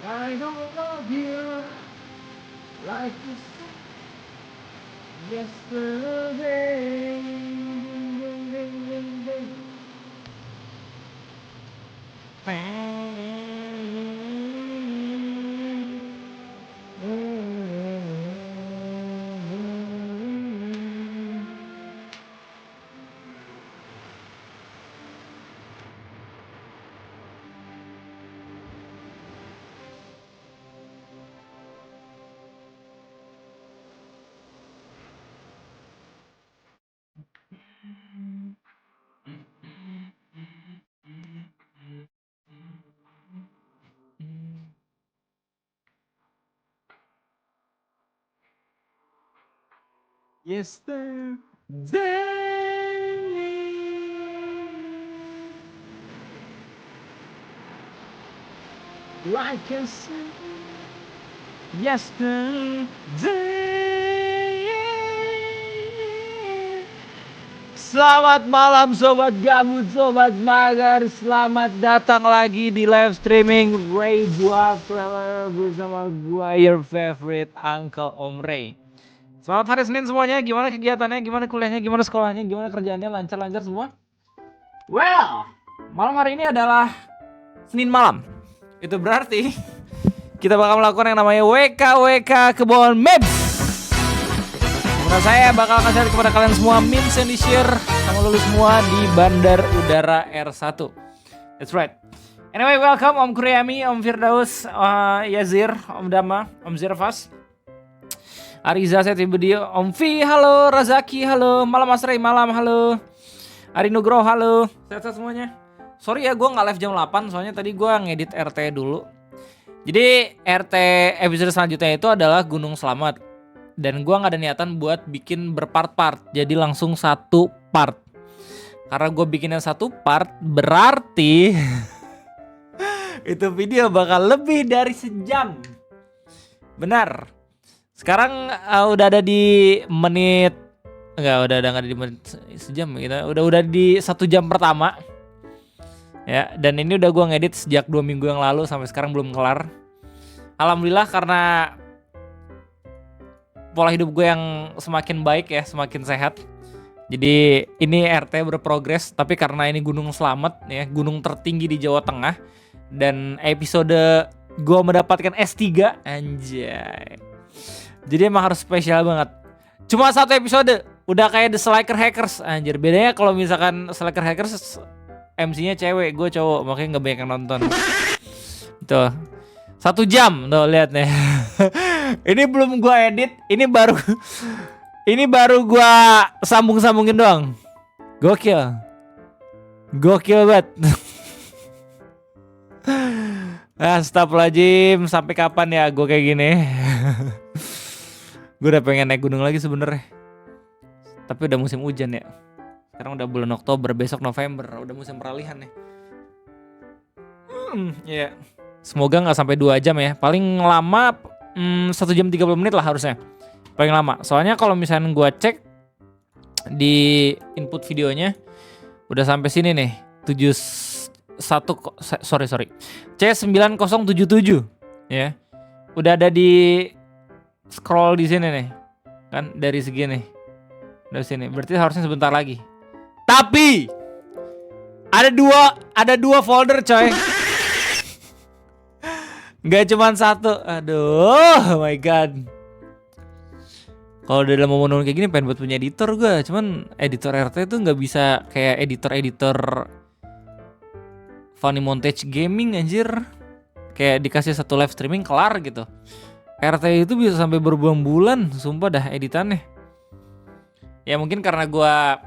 I don't love you like you said yesterday. Yesterday, like I said yesterday. Selamat malam sobat gabut, sobat mager. Selamat datang lagi di live streaming Ray Gua Trailer bersama gua, your favorite Uncle Om Ray. Selamat hari Senin semuanya. Gimana kegiatannya? Gimana kuliahnya? Gimana sekolahnya? Gimana kerjaannya? Lancar-lancar semua? Well, malam hari ini adalah Senin malam. Itu berarti kita bakal melakukan yang namanya WKWK Kebon Memes. Karena saya bakal kasih kepada kalian semua memes yang di-share sama lulus semua di Bandar Udara R1. That's right. Anyway, welcome Om Kuryami, Om Firdaus, Yazir, Om Dama, Om Zirfas, Ariza Setibudio, Om V, halo, Razaki, halo, Malam Mas Ray, malam, halo, Ari Nugroho, halo, sehat-sehat semuanya. Sorry ya, gue nggak live jam 8, soalnya tadi gue ngedit RT dulu. Jadi RT episode selanjutnya itu adalah Gunung Slamet. Dan gue nggak ada niatan buat bikin berpart-part, jadi langsung satu part. Karena gue bikinnya satu part, berarti itu video bakal lebih dari sejam. Benar. Sekarang udah ada di menit, udah ada di menit sejam gitu. Udah di 1 jam pertama. Ya, dan ini udah gue ngedit sejak 2 minggu yang lalu sampai sekarang belum kelar. Alhamdulillah karena pola hidup gue yang semakin baik ya, semakin sehat. Jadi ini RT berprogres, tapi karena ini Gunung Slamet ya, gunung tertinggi di Jawa Tengah. Dan episode gue mendapatkan S3, anjay. Jadi emang harus spesial banget. Cuma 1 episode udah kayak The Slacker Hackers, anjir. Bedanya kalau misalkan Slacker Hackers MC-nya cewek, gue cowok, makanya nggak banyak yang nonton. Tuh 1 jam tuh lihat nih. Ini belum gue edit, ini baru gue sambungin doang. Gokil banget. Astagfirullahaladzim, sampai kapan ya gue kayak gini? Gue udah pengen naik gunung lagi sebenarnya. Tapi udah musim hujan ya. Sekarang udah bulan Oktober, besok November, udah musim peralihan nih. Ya. Semoga nggak sampai 2 jam ya. Paling lama 1 jam 30 menit lah harusnya. Paling lama. Soalnya kalau misalnya gue cek di input videonya udah sampai sini nih. C9077 ya. Udah ada di scroll di sini nih. Kan dari segini. Dari sini. Berarti harusnya sebentar lagi. Tapi ada dua folder coy. Gak cuman 1. Aduh, oh my god. Kalau udah dalam momen kayak gini pengen buat punya editor gue. Cuman editor RT tuh gak bisa kayak editor Funny Montage Gaming anjir. Kayak dikasih 1 live streaming kelar gitu. RT itu bisa sampai berbulan-bulan. Sumpah dah editannya. Ya mungkin karena gue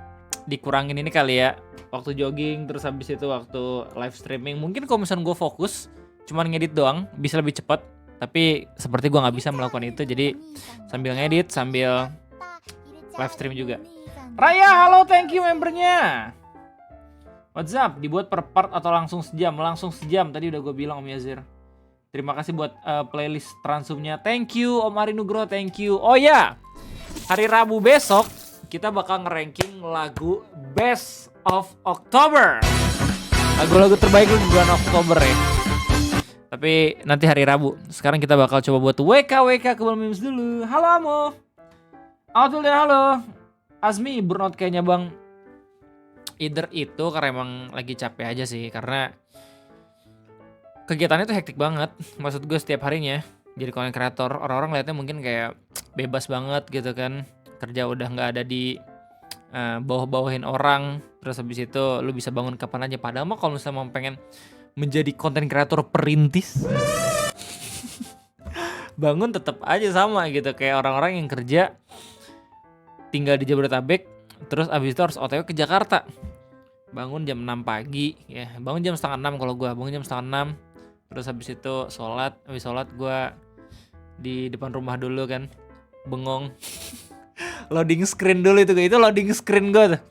dikurangin ini kali ya, waktu jogging, terus habis itu waktu live streaming. Mungkin kalau misalnya gue fokus cuman ngedit doang bisa lebih cepat, tapi seperti gue nggak bisa melakukan itu, jadi sambil ngedit sambil live stream juga. Raya, halo, thank you membernya. What's up? Dibuat per part atau langsung sejam? Langsung sejam, tadi udah gue bilang Om Yazir. Terima kasih buat playlist transumnya. Thank you Om Ari Nugroho, thank you. Oh ya, hari Rabu besok kita bakal nge-ranking lagu Best of October. Lagu-lagu terbaik di bulan Oktober ya. Tapi nanti hari Rabu. Sekarang kita bakal coba buat WK Kebal Memes dulu. Halo Amo. Autul ya halo. Azmi burnout kayaknya bang. Either itu karena emang lagi capek aja sih. Karena kegiatannya tuh hektik banget. Maksud gue setiap harinya jadi content creator. Orang-orang liatnya mungkin kayak bebas banget gitu kan. Kerja udah gak ada di bawah-bawahin orang. Terus habis itu lu bisa bangun kapan aja. Padahal mah kalau misalnya mau pengen menjadi content creator perintis bangun tetap aja sama gitu. Kayak orang-orang yang kerja tinggal di Jabodetabek, terus abis itu harus OTW ke Jakarta. Bangun jam 6 pagi, ya bangun jam setengah 6 kalau gue, bangun jam setengah 6. Terus habis itu sholat, habis sholat gue di depan rumah dulu kan, bengong. Loading screen dulu itu loading screen gue tuh.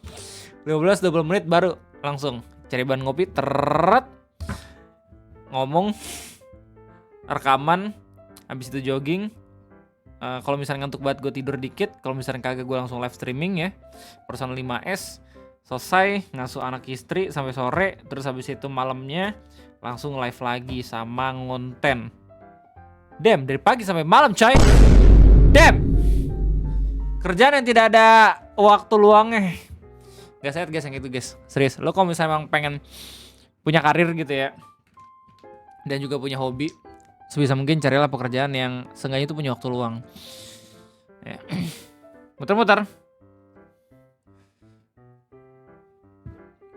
15-20 menit baru langsung cari bahan ngopi, teret, ngomong, rekaman, habis itu jogging. Kalau misalnya ngantuk banget gue tidur dikit. Kalau misalnya kagak gue langsung live streaming ya. Personal 5S selesai, ngasuh anak istri sampai sore. Terus habis itu malamnya langsung live lagi sama ngonten. Damn, dari pagi sampai malam coy. Damn, kerjaan yang tidak ada waktu luangnya. Gak sehat guys yang itu guys. Serius, lo kalau misalnya emang pengen punya karir gitu ya, dan juga punya hobi, sebisa mungkin carilah pekerjaan yang seenggaknya itu punya waktu luang. Ya. Muter-muter.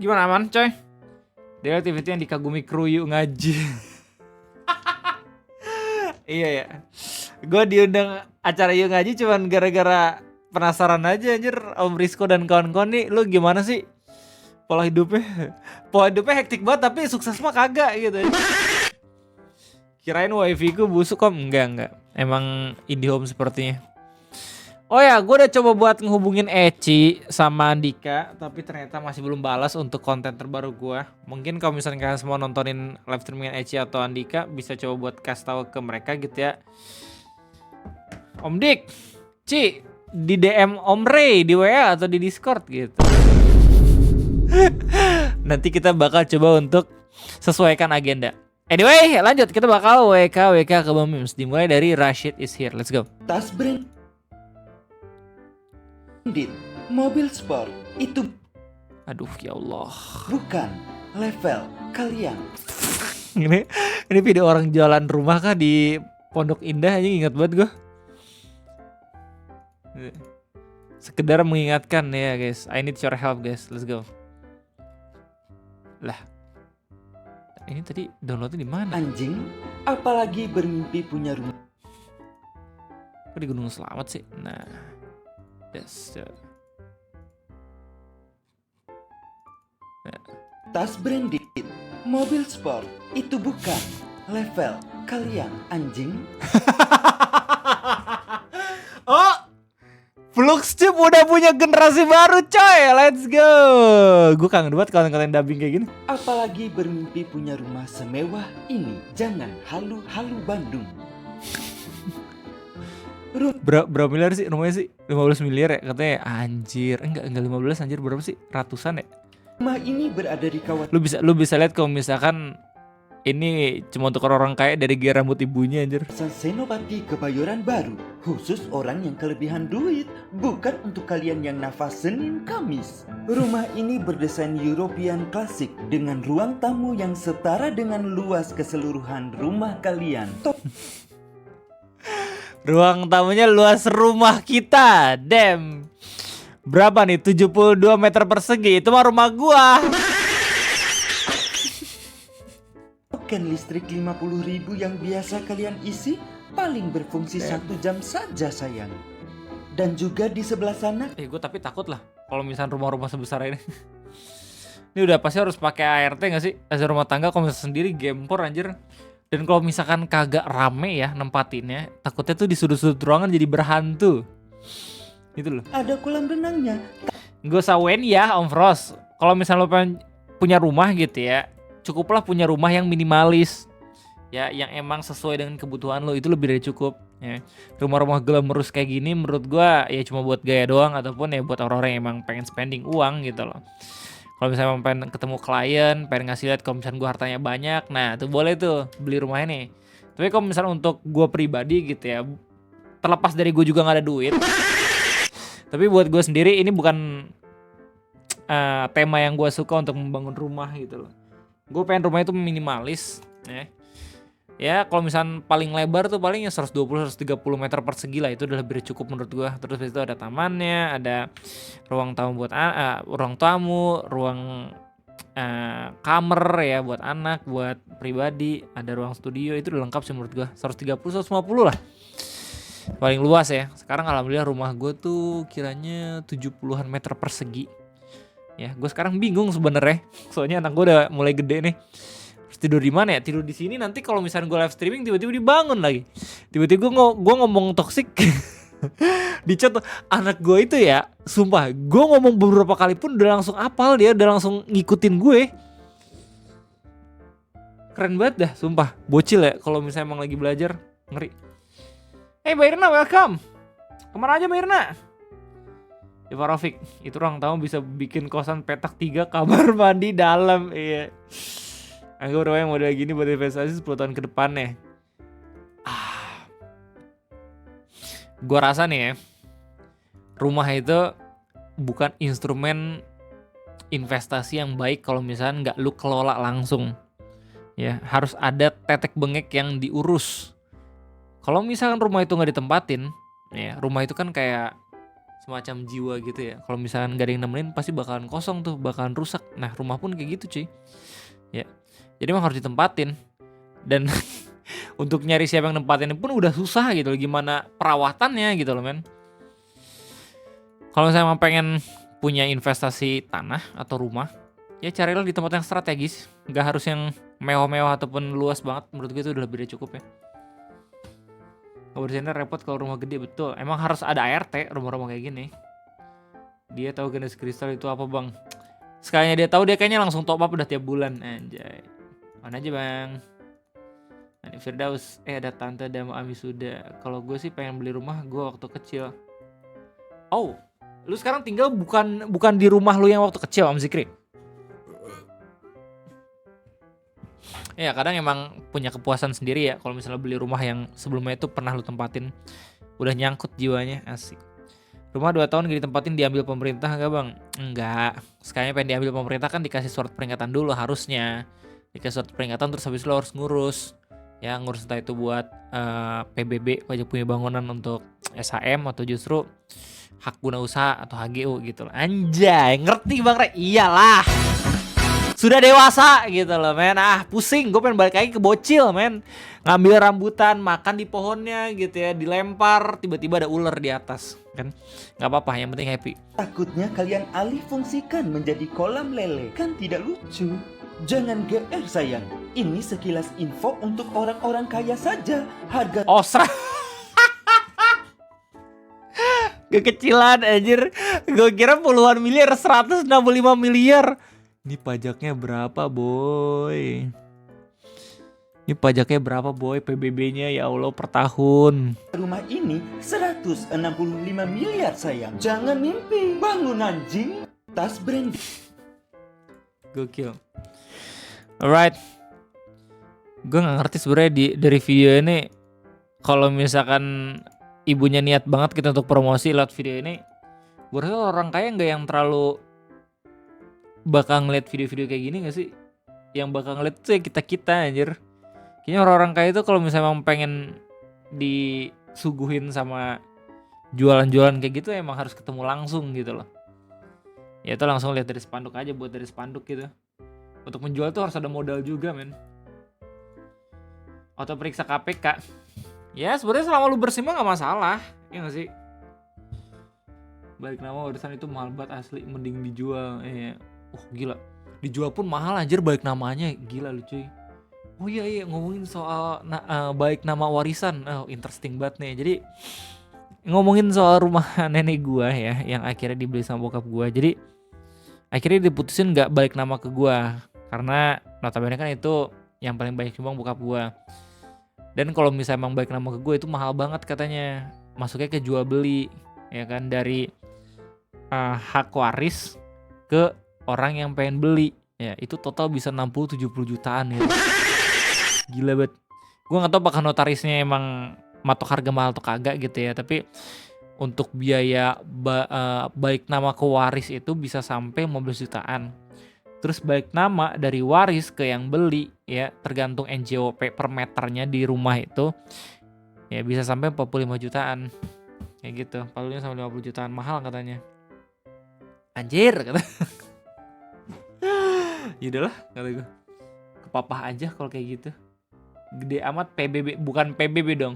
Gimana aman coy? Daily activity yang dikagumi kru yuk ngaji. Iya ya. Gue diundang acara yuk ngaji cuman gara-gara penasaran aja anjir. Om Rizko dan kawan-kawan nih, lu gimana sih pola hidupnya? Pola hidupnya hektik banget tapi sukses mah kagak gitu. Kirain wifi ku busuk kok. Enggak. Emang IndiHome sepertinya. Oh ya, gue udah coba buat ngehubungin Eci sama Andika, tapi ternyata masih belum balas untuk konten terbaru gue. Mungkin kalau misalnya kalian semua nontonin live streaming Eci atau Andika, bisa coba buat kasih tahu ke mereka gitu ya. Om Dik, Ci, di DM Om Ray di WA atau di Discord gitu. Nanti kita bakal coba untuk sesuaikan agenda. Anyway, lanjut. Kita bakal WK Kebal Memes. Dimulai dari Rashid is here. Let's go. Tas branded mobil sport itu Aduh, ya Allah. bukan level kalian. Ini video orang jualan rumah kah di Pondok Indah aja, ingat banget gue. Sekedar mengingatkan ya guys. I need your help guys. Let's go. Lah. Ini tadi downloadnya di mana? Anjing, apalagi bermimpi punya rumah. Kok di Gunung Selamat sih? Nah. Yes. Tas branded mobil sport itu bukan level kalian, anjing. Oh, Fluxtube udah punya generasi baru coy. Let's go. Gue kangen banget kalian dubbing kayak gini. Apalagi bermimpi punya rumah semewah ini. Jangan halu-halu Bandung. Berapa miliar sih rumahnya sih? 15 miliar ya katanya. Anjir, enggak 15 anjir, berapa sih? Ratusan ya? Rumah ini berada di kawasan Lu bisa lihat kalau misalkan ini cuma untuk orang kaya dari gaya rambut ibunya anjir. Senopati Kebayoran Baru. Khusus orang yang kelebihan duit, bukan untuk kalian yang nafas Senin Kamis. Rumah ini berdesain European klasik dengan ruang tamu yang setara dengan luas keseluruhan rumah kalian. Ruang tamunya luas rumah kita. Damn. Berapa nih? 72 meter persegi. Itu mah rumah gua. Token listrik 50.000 yang biasa kalian isi paling berfungsi 1 jam saja sayang. Dan juga di sebelah sana. Gue tapi takut lah kalau misalnya rumah-rumah sebesar ini. Ini udah pasti harus pakai ART gak sih? As rumah tangga kalau misalnya sendiri gempor anjir. Dan kalau misalkan kagak rame ya nempatinnya, takutnya tuh di sudut-sudut ruangan jadi berhantu. Gitu loh. Ada kolam renangnya. Gak usah wen ya Om Frost. Kalau misalnya lo pengen punya rumah gitu ya, cukuplah punya rumah yang minimalis. Ya, yang emang sesuai dengan kebutuhan lo, itu lebih dari cukup. Ya. Rumah-rumah glamorous kayak gini menurut gua ya cuma buat gaya doang, ataupun ya buat orang-orang yang emang pengen spending uang gitu loh. Kalau misalnya emang pengen ketemu klien, pengen ngasih lihat kalau misalnya gue hartanya banyak, nah itu boleh tuh beli rumah ini. Tapi kalau misalnya untuk gue pribadi gitu ya, terlepas dari gue juga nggak ada duit, tapi buat gue sendiri ini bukan tema yang gue suka untuk membangun rumah gitu loh. Gue pengen rumah itu minimalis, ya. Ya kalau misalnya paling lebar tuh palingnya 120-130 meter persegi lah, itu udah lebih cukup menurut gua. Terus itu ada tamannya, ada ruang tamu buat ruang tamu, ruang kamar ya buat anak, buat pribadi, ada ruang studio, itu udah lengkap sih menurut gua. 130-150 lah paling luas ya. Sekarang alhamdulillah rumah gua tuh kiranya 70-an meter persegi. Ya, gue sekarang bingung sebenarnya, soalnya anak gue udah mulai gede nih. Terus tidur di mana ya? Tidur di sini, nanti kalau misalnya gue live streaming tiba-tiba dibangun lagi. Tiba-tiba gue ngomong toksik di chat anak gue itu ya, sumpah gue ngomong beberapa kali pun udah langsung apal, dia udah langsung ngikutin gue. Keren banget dah, sumpah. Bocil ya kalau misalnya emang lagi belajar, ngeri. Hey Mbak Irna, welcome. Kemana aja Mbak Irna? Iva Rafiq, itu ruang tamu bisa bikin kosan petak 3 kamar mandi dalam. Iya. Anggap rumah yang model gini buat investasi 10 tahun ke depan nih. Gua rasa nih ya, rumah itu bukan instrumen investasi yang baik kalau misalnya nggak lu kelola langsung. Ya, harus ada tetek bengek yang diurus. Kalau misalkan rumah itu nggak ditempatin, ya rumah itu kan kayak semacam jiwa gitu ya. Kalau misalkan gak ada yang nemenin pasti bakalan kosong tuh, bakalan rusak. Nah rumah pun kayak gitu cuy. Ya, jadi emang harus ditempatin. Dan untuk nyari siapa yang nempatin pun udah susah gitu loh. Gimana perawatannya gitu loh men. Kalau misalnya emang pengen punya investasi tanah atau rumah, ya carilah di tempat yang strategis. Gak harus yang mewah-mewah ataupun luas banget. Menurut gue itu udah lebih dari cukup ya. Kebersihannya repot kalau rumah gede, betul. Emang harus ada ART rumah-rumah kayak gini. Dia tahu jenis kristal itu apa bang? Sekalinya dia tahu, dia kayaknya langsung top up udah tiap bulan. Anjay. Mana aja bang? Ini Firdaus, ada tante dan Ami sudah. Kalau gue sih pengen beli rumah gue waktu kecil. Oh, lu sekarang tinggal bukan di rumah lu yang waktu kecil Om Zikri? Ya kadang emang punya kepuasan sendiri ya kalau misalnya beli rumah yang sebelumnya itu pernah lu tempatin, udah nyangkut jiwanya, asik. Rumah 2 tahun gak ditempatin diambil pemerintah enggak bang? Enggak, sekalinya pengen diambil pemerintah kan dikasih surat peringatan dulu harusnya. Dikasih surat peringatan terus habis itu lo harus ngurus. Ya ngurus entah itu buat PBB, pajak punya bangunan untuk SHM atau justru hak guna usaha atau HGU gitu loh. Anjay, ngerti bang Re? Iyalah. Sudah dewasa gitu loh men. Pusing, gue pengen balik lagi ke bocil men. Ngambil rambutan, makan di pohonnya gitu ya, dilempar, tiba-tiba ada ular di atas kan. Gak apa-apa, yang penting happy. Takutnya kalian alih fungsikan menjadi kolam lele, kan tidak lucu. Jangan GR sayang, ini sekilas info untuk orang-orang kaya saja. Harga kekecilan anjir. Gue kira puluhan miliar, 165 miliar. Ini pajaknya berapa boy? Ini pajaknya berapa boy? PBB-nya ya Allah per tahun. rumah ini 165 miliar sayang. Jangan mimpi, bangun anjing. Tas brand. Gokil. Alright. Gue gak ngerti sebenarnya dari video ini, kalau misalkan ibunya niat banget kita untuk promosi lewat video ini, gue rasa orang kaya gak yang terlalu bakal ngeliat video-video kayak gini gak sih? Yang bakal ngeliat tuh ya kita-kita anjir. Kayaknya orang-orang kaya itu kalau misalnya emang pengen disuguhin sama jualan-jualan kayak gitu emang harus ketemu langsung gitu loh. Ya itu langsung lihat dari spanduk aja, buat dari spanduk gitu. Untuk menjual tuh harus ada modal juga men. Atau periksa KPK. Ya sebenarnya selama lu bersih mah gak masalah. Ya gak sih? Balik nama warisan itu mahal banget asli, mending dijual. Gila, dijual pun mahal anjir balik namanya, gila lu cuy. Oh iya ngomongin soal balik nama warisan, interesting banget nih. Jadi ngomongin soal rumah nenek gua ya, yang akhirnya dibeli sama bokap gua. Jadi akhirnya diputusin nggak balik nama ke gua, karena notabene kan itu yang paling banyak nyumbang bokap gua. Dan kalau misalnya emang balik nama ke gua itu mahal banget katanya, masuknya ke jual beli, ya kan, dari hak waris ke orang yang pengen beli. Ya, itu total bisa 60-70 jutaan gitu. Gila banget. Gue gak tahu apakah notarisnya emang matok harga mahal atau kagak gitu ya. Tapi untuk biaya balik nama ke waris itu bisa sampai 15 jutaan. Terus balik nama dari waris ke yang beli ya, tergantung NJOP per meternya di rumah itu ya bisa sampai 45 jutaan. Kayak gitu. Palunya sampai 50 jutaan, mahal katanya. Anjir kata. Yaudahlah kata gue. Kepapah aja kalau kayak gitu. Gede amat PBB, bukan PBB dong.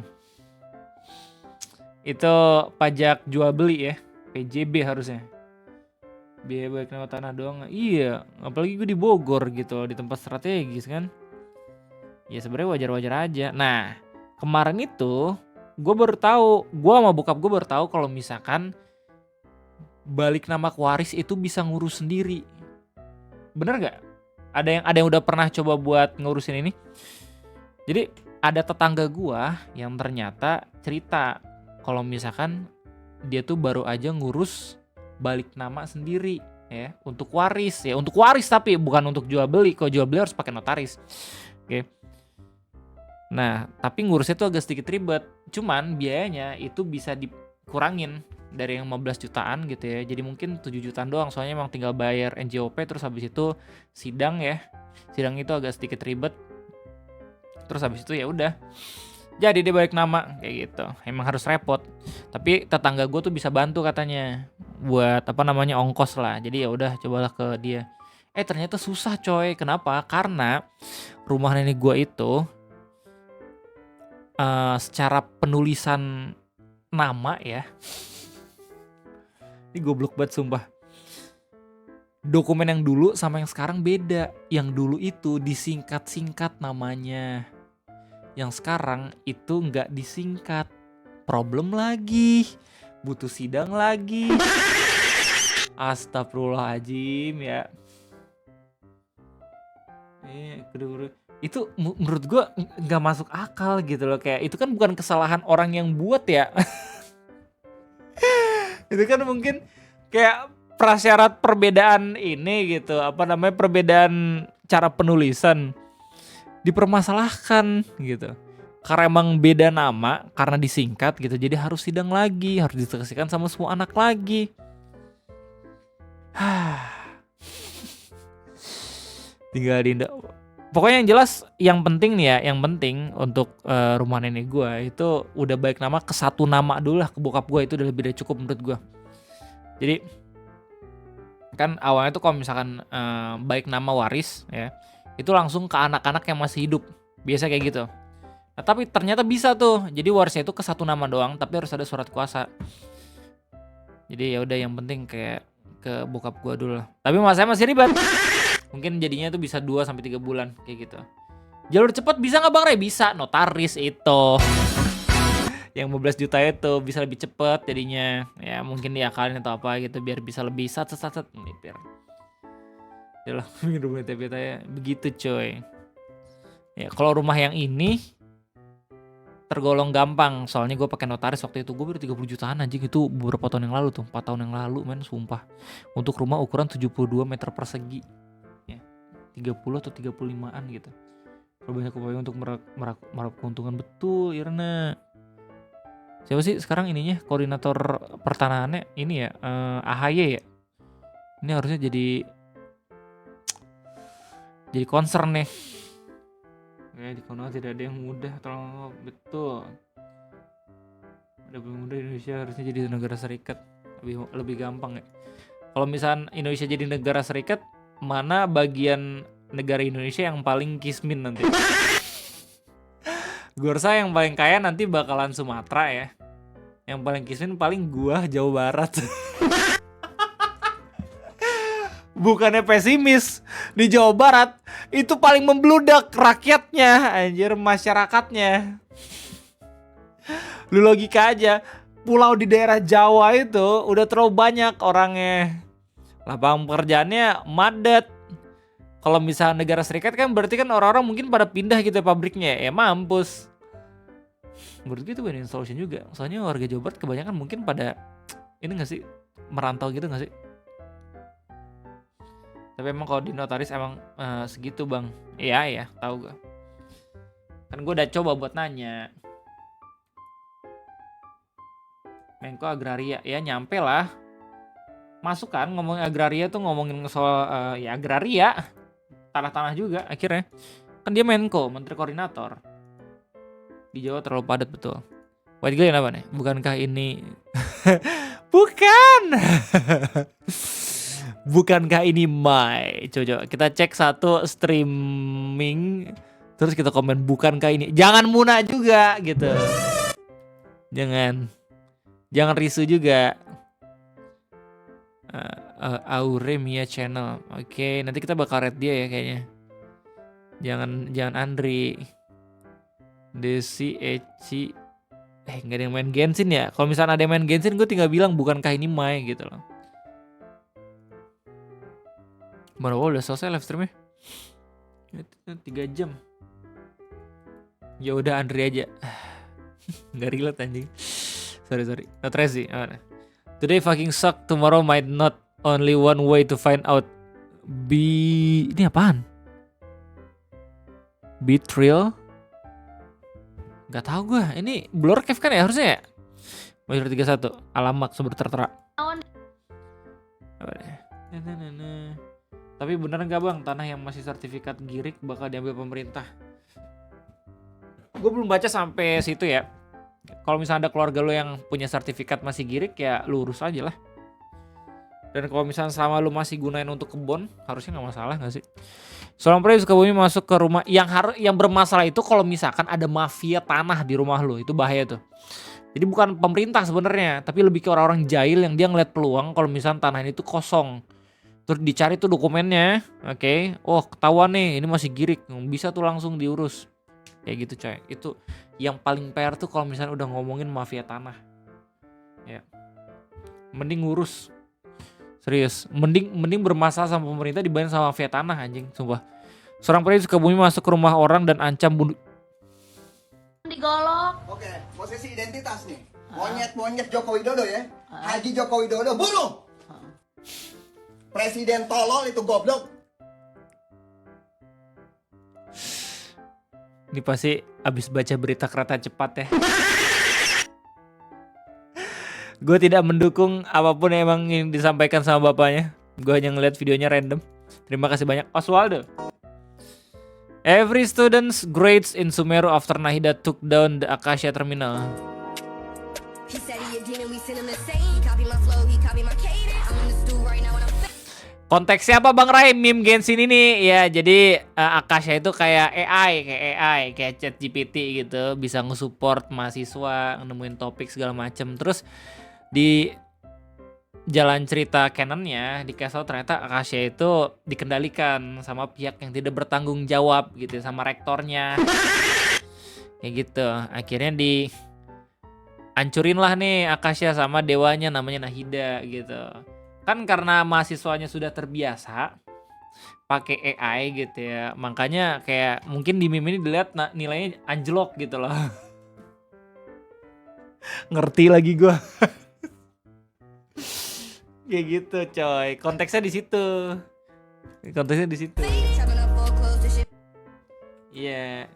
Itu pajak jual beli ya, PJB harusnya. Biaya balik nama tanah doang. Iya, apalagi gue di Bogor gitu, di tempat strategis kan. Ya sebenarnya wajar-wajar aja. Nah, kemarin itu gue baru tahu, gue sama bokap gue baru tahu kalau misalkan balik nama ke waris itu bisa ngurus sendiri. Bener gak? Ada yang udah pernah coba buat ngurusin ini? Jadi ada tetangga gua yang ternyata cerita kalau misalkan dia tuh baru aja ngurus balik nama sendiri ya, untuk waris ya, untuk waris tapi bukan untuk jual beli. Kalau jual beli harus pakai notaris. Oke. Nah, tapi ngurusnya tuh agak sedikit ribet. Cuman biayanya itu bisa dikurangin dari yang 15 jutaan gitu ya. Jadi mungkin 7 jutaan doang, soalnya emang tinggal bayar NJOP terus habis itu sidang ya. Sidang itu agak sedikit ribet. Terus habis itu ya udah jadi dia balik nama kayak gitu. Emang harus repot. Tapi tetangga gue tuh bisa bantu katanya buat ongkos lah. Jadi ya udah cobalah ke dia. Ternyata susah coy. Kenapa? Karena rumah nenek gue itu secara penulisan nama ya. Ini goblok banget sumpah. Dokumen yang dulu sama yang sekarang beda. Yang dulu itu disingkat-singkat namanya. Yang sekarang itu nggak disingkat. Problem lagi. Butuh sidang lagi. Astagfirullahaladzim ya. Itu menurut gue nggak masuk akal gitu loh. Kayak itu kan bukan kesalahan orang yang buat ya. Itu kan mungkin kayak prasyarat perbedaan ini gitu. Perbedaan cara penulisan dipermasalahkan gitu. Karena emang beda nama, karena disingkat gitu, jadi harus sidang lagi, harus disaksikan sama semua anak lagi. Tinggal dinda. Pokoknya yang jelas, yang penting nih ya, yang penting untuk rumah nenek gue itu udah baik nama ke satu nama dulu lah, ke bokap gue itu udah lebih dari cukup menurut gue. Jadi kan awalnya tuh kalau misalkan baik nama waris ya, itu langsung ke anak-anak yang masih hidup, biasa kayak gitu. Nah, tapi ternyata bisa tuh, jadi warisnya itu ke satu nama doang, tapi harus ada surat kuasa. Jadi ya udah yang penting kayak ke bokap gua dulu lah. Tapi masanya masih ribet. Mungkin jadinya tuh bisa 2-3 bulan kayak gitu. Jalur cepat bisa nggak Bang Rey? Bisa, notaris itu. Yang 15 juta itu bisa lebih cepat jadinya. Ya mungkin diakalin atau apa gitu biar bisa lebih sat biar. Yalah, rumah TPT ya begitu coy. Ya kalau rumah yang ini tergolong gampang, soalnya gue pakai notaris waktu itu. Gue baru 30 jutaan anjing, itu beberapa tahun yang lalu tuh, 4 tahun yang lalu men, sumpah. Untuk rumah ukuran 72 meter persegi ya, 30 atau 35an gitu. Kalau banyak upaya untuk meraup keuntungan betul Irna. Siapa sih sekarang ininya koordinator pertanahannya ini ya, AHY ya. Ini harusnya jadi concern nih. Di Konoha tidak ada yang mudah, tolong betul. Ada yang mudah Indonesia harusnya jadi negara serikat, lebih gampang ya. Kalau misalnya Indonesia jadi negara serikat, mana bagian negara Indonesia yang paling kismin nanti? Gue rasa yang paling kaya nanti bakalan Sumatera ya. Yang paling kismin paling gua Jawa Barat. Bukannya pesimis, di Jawa Barat itu paling membludak rakyatnya, anjir, masyarakatnya. Lu logika aja, pulau di daerah Jawa itu udah terlalu banyak orangnya. Lapangan pekerjaannya madet. Kalau misalnya negara serikat kan berarti kan orang-orang mungkin pada pindah gitu ya pabriknya, ya mampus. Menurut gue itu win-win solution juga. Soalnya warga Jawa Barat kebanyakan mungkin pada ini gak sih, merantau gitu gak sih? Tapi emang kalau di notaris emang segitu bang. Iya tahu gue. Kan gue udah coba buat nanya. Menko Agraria ya nyampe lah. Masuk kan ngomongin agraria tuh ngomongin soal ya agraria. Tanah-tanah juga akhirnya. Kan dia Menko, Menteri Koordinator. Di Jawa terlalu padat betul. White Guy apa nih? Bukankah ini bukan. Bukankah ini my? Coba kita cek satu streaming terus kita komen bukankah ini. Jangan Muna juga gitu. Jangan risu juga. Auremia Channel. Oke, nanti kita bakal rate dia ya kayaknya. Jangan Andri. Desi Eci. Nggak ada yang main Genshin ya. Kalau misalnya ada yang main Genshin gue tinggal bilang bukankah ini my gitu loh. Mana udah selesai live streamnya 3 jam. Ya udah Andri aja. Nggak relate anjing. Sorry. Not Rezi. Today fucking suck. Tomorrow might not. Only one way to find out. Ini apaan? Betrayal? Gak tau gue. Ini Blur Cave kan ya harusnya ya? Major 31. Alamat sumber tertera. Apa deh? Tapi bener gak bang, tanah yang masih sertifikat girik bakal diambil pemerintah? Gue belum baca sampai situ ya. Kalau misalnya ada keluarga lo yang punya sertifikat masih girik ya lu urus aja lah. Dan kalau misalnya sama lu masih gunain untuk kebun, harusnya nggak masalah nggak sih? Seorang pria di Sukabumi masuk ke rumah yang bermasalah itu kalau misalkan ada mafia tanah di rumah lu, itu bahaya tuh. Jadi bukan pemerintah sebenarnya, tapi lebih ke orang-orang jahil yang dia ngeliat peluang kalau misalnya tanah ini tuh kosong. Terus dicari tuh dokumennya, oke. Oh ketahuan nih, ini masih girik, bisa tuh langsung diurus. Kayak gitu coy. Itu yang paling PR tuh kalau misalnya udah ngomongin mafia tanah. Ya. Mending ngurus. Serius, mending bermasalah sama pemerintah dibanding sama mafia tanah anjing, sumpah. Seorang pria di Sukabumi masuk ke rumah orang dan ancam bunuh. Digolok. Oke, posisi identitas nih. Monyet Joko Widodo ya. Haji Joko Widodo bunuh. Presiden tolol itu goblok. Ini pasti abis baca berita kereta cepat ya. Gue tidak mendukung apapun yang emang yang disampaikan sama bapaknya. Gue hanya ngeliat videonya random. Terima kasih banyak Oswaldo. Every student's grades in Sumeru after Nahida took down the Acacia Terminal. Konteksnya apa Bang Ray? Meme Genshin ini ya, jadi Acacia itu kayak AI, kayak ChatGPT gitu, bisa nge-support mahasiswa, nemuin topik segala macem. Terus di jalan cerita canonnya di Castle ternyata Acacia itu dikendalikan sama pihak yang tidak bertanggung jawab gitu, sama rektornya. Kayak gitu. Akhirnya dihancurin lah nih Acacia sama dewanya namanya Nahida gitu. Kan karena mahasiswanya sudah terbiasa pakai AI gitu ya. Makanya kayak mungkin di meme ini dilihat nilainya anjlok gitu loh. Ngerti lagi gue. Kayak gitu coy. Konteksnya di situ. Iya.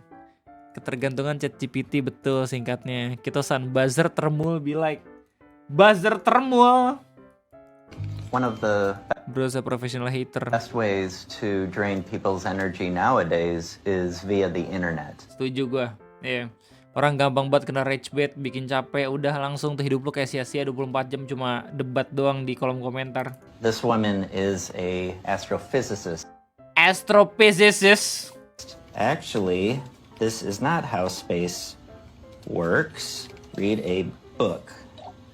Ketergantungan ChatGPT betul singkatnya. Kitosan buzzer termul be like. Buzzer termul. One of the Bro's a professional hater. best ways to drain people's energy nowadays is via the internet. Setuju gue. Iya. Orang gampang banget kena rage bait, bikin capek, udah langsung tuh hidup lu kayak sia-sia 24 jam cuma debat doang di kolom komentar. This woman is a astrophysicist. Astrophysicist. Actually, this is not how space works. Read a book.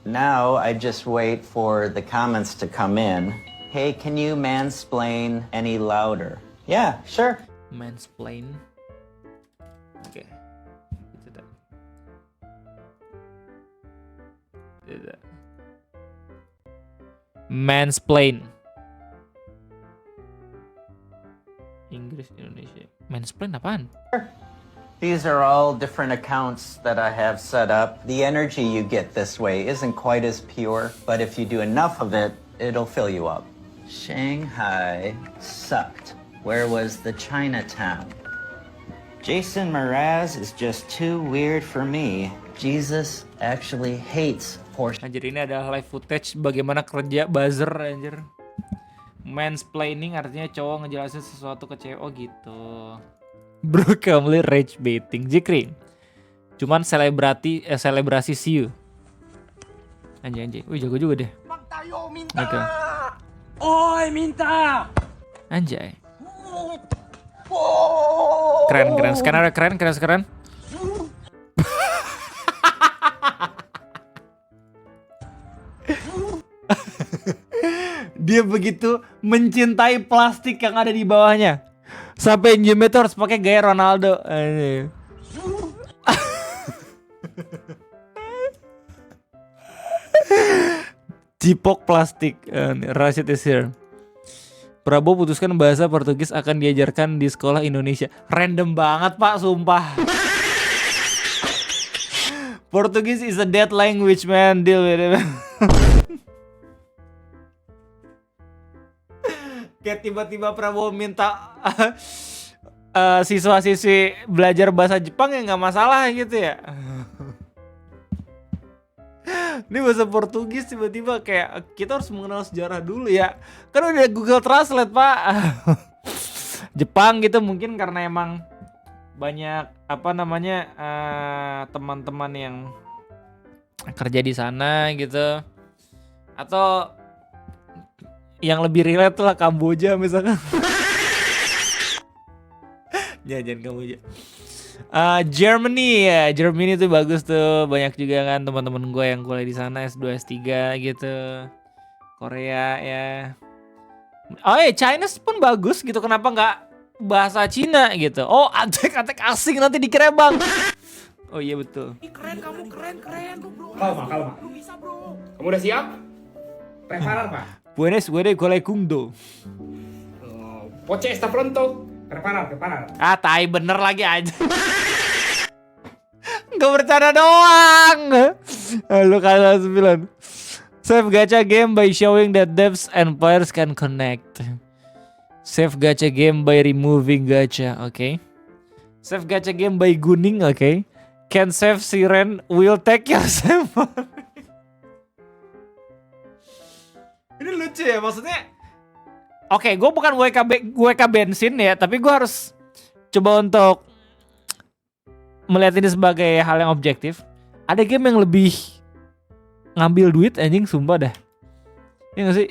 Now I just wait for the comments to come in. Hey, can you mansplain any louder? Yeah, sure. Mansplain. Oke. Itu dah. Mansplain. Inggris Indonesia. Mansplain apaan? These are all different accounts that I have set up. The energy you get this way isn't quite as pure, but if you do enough of it, it'll fill you up. Shanghai sucked. Where was the Chinatown? Jason Mraz is just too weird for me. Jesus actually hates horse. Anjir, ini adalah live footage bagaimana kerja buzzer anjir. Mansplaining artinya cowok ngejelasin sesuatu ke cewek. Oh gitu. Brokenly rage baiting. Jikri. Cuman selebrasi see you. Anjir. Wih, jago juga deh. Oke. Oi, minta. Anjay. Keren. Sekarang keren. Dia begitu mencintai plastik yang ada di bawahnya. Sampai gym itu harus pakai gaya Ronaldo. Cipok plastik. Rashid is here. Prabowo putuskan bahasa Portugis akan diajarkan di sekolah Indonesia. Random banget pak, sumpah. Portugis is a dead language man, deal with it. Kayak tiba-tiba Prabowo minta siswa-siswi belajar bahasa Jepang ya nggak masalah gitu ya. Ini bahasa Portugis tiba-tiba kayak kita harus mengenal sejarah dulu ya. Kan udah Google Translate pak. Jepang gitu mungkin karena emang banyak teman-teman yang kerja di sana gitu. Atau yang lebih relate lah Kamboja misalkan. Jangan Kamboja. Germany ya, Germany tuh bagus tuh, banyak juga kan teman-teman gue yang kuliah di sana S2 S3 gitu. Korea ya. Oh ya, Chinese pun bagus gitu, kenapa nggak bahasa Cina gitu? Oh, atek asing nanti dikira bang. Oh iya betul. Keren kamu, keren bro. Kalma. Lu bisa bro. Kamu udah siap? Preparar pak. Buenas Golecundo. Poche está pronto. Preparar. Ah, tai bener lagi aja. Gak bercanda doang. Lu kalah 9. Save gacha game by showing that depths and players can connect. Save gacha game by removing gacha, okay. Save gacha game by gunning, okay. Can save siren will take your save. Ini lucu ya, maksudnya. Oke, gue bukan WK bensin ya, tapi gue harus coba untuk melihat ini sebagai hal yang objektif. Ada game yang lebih ngambil duit anjing, sumpah dah. Iya gak sih?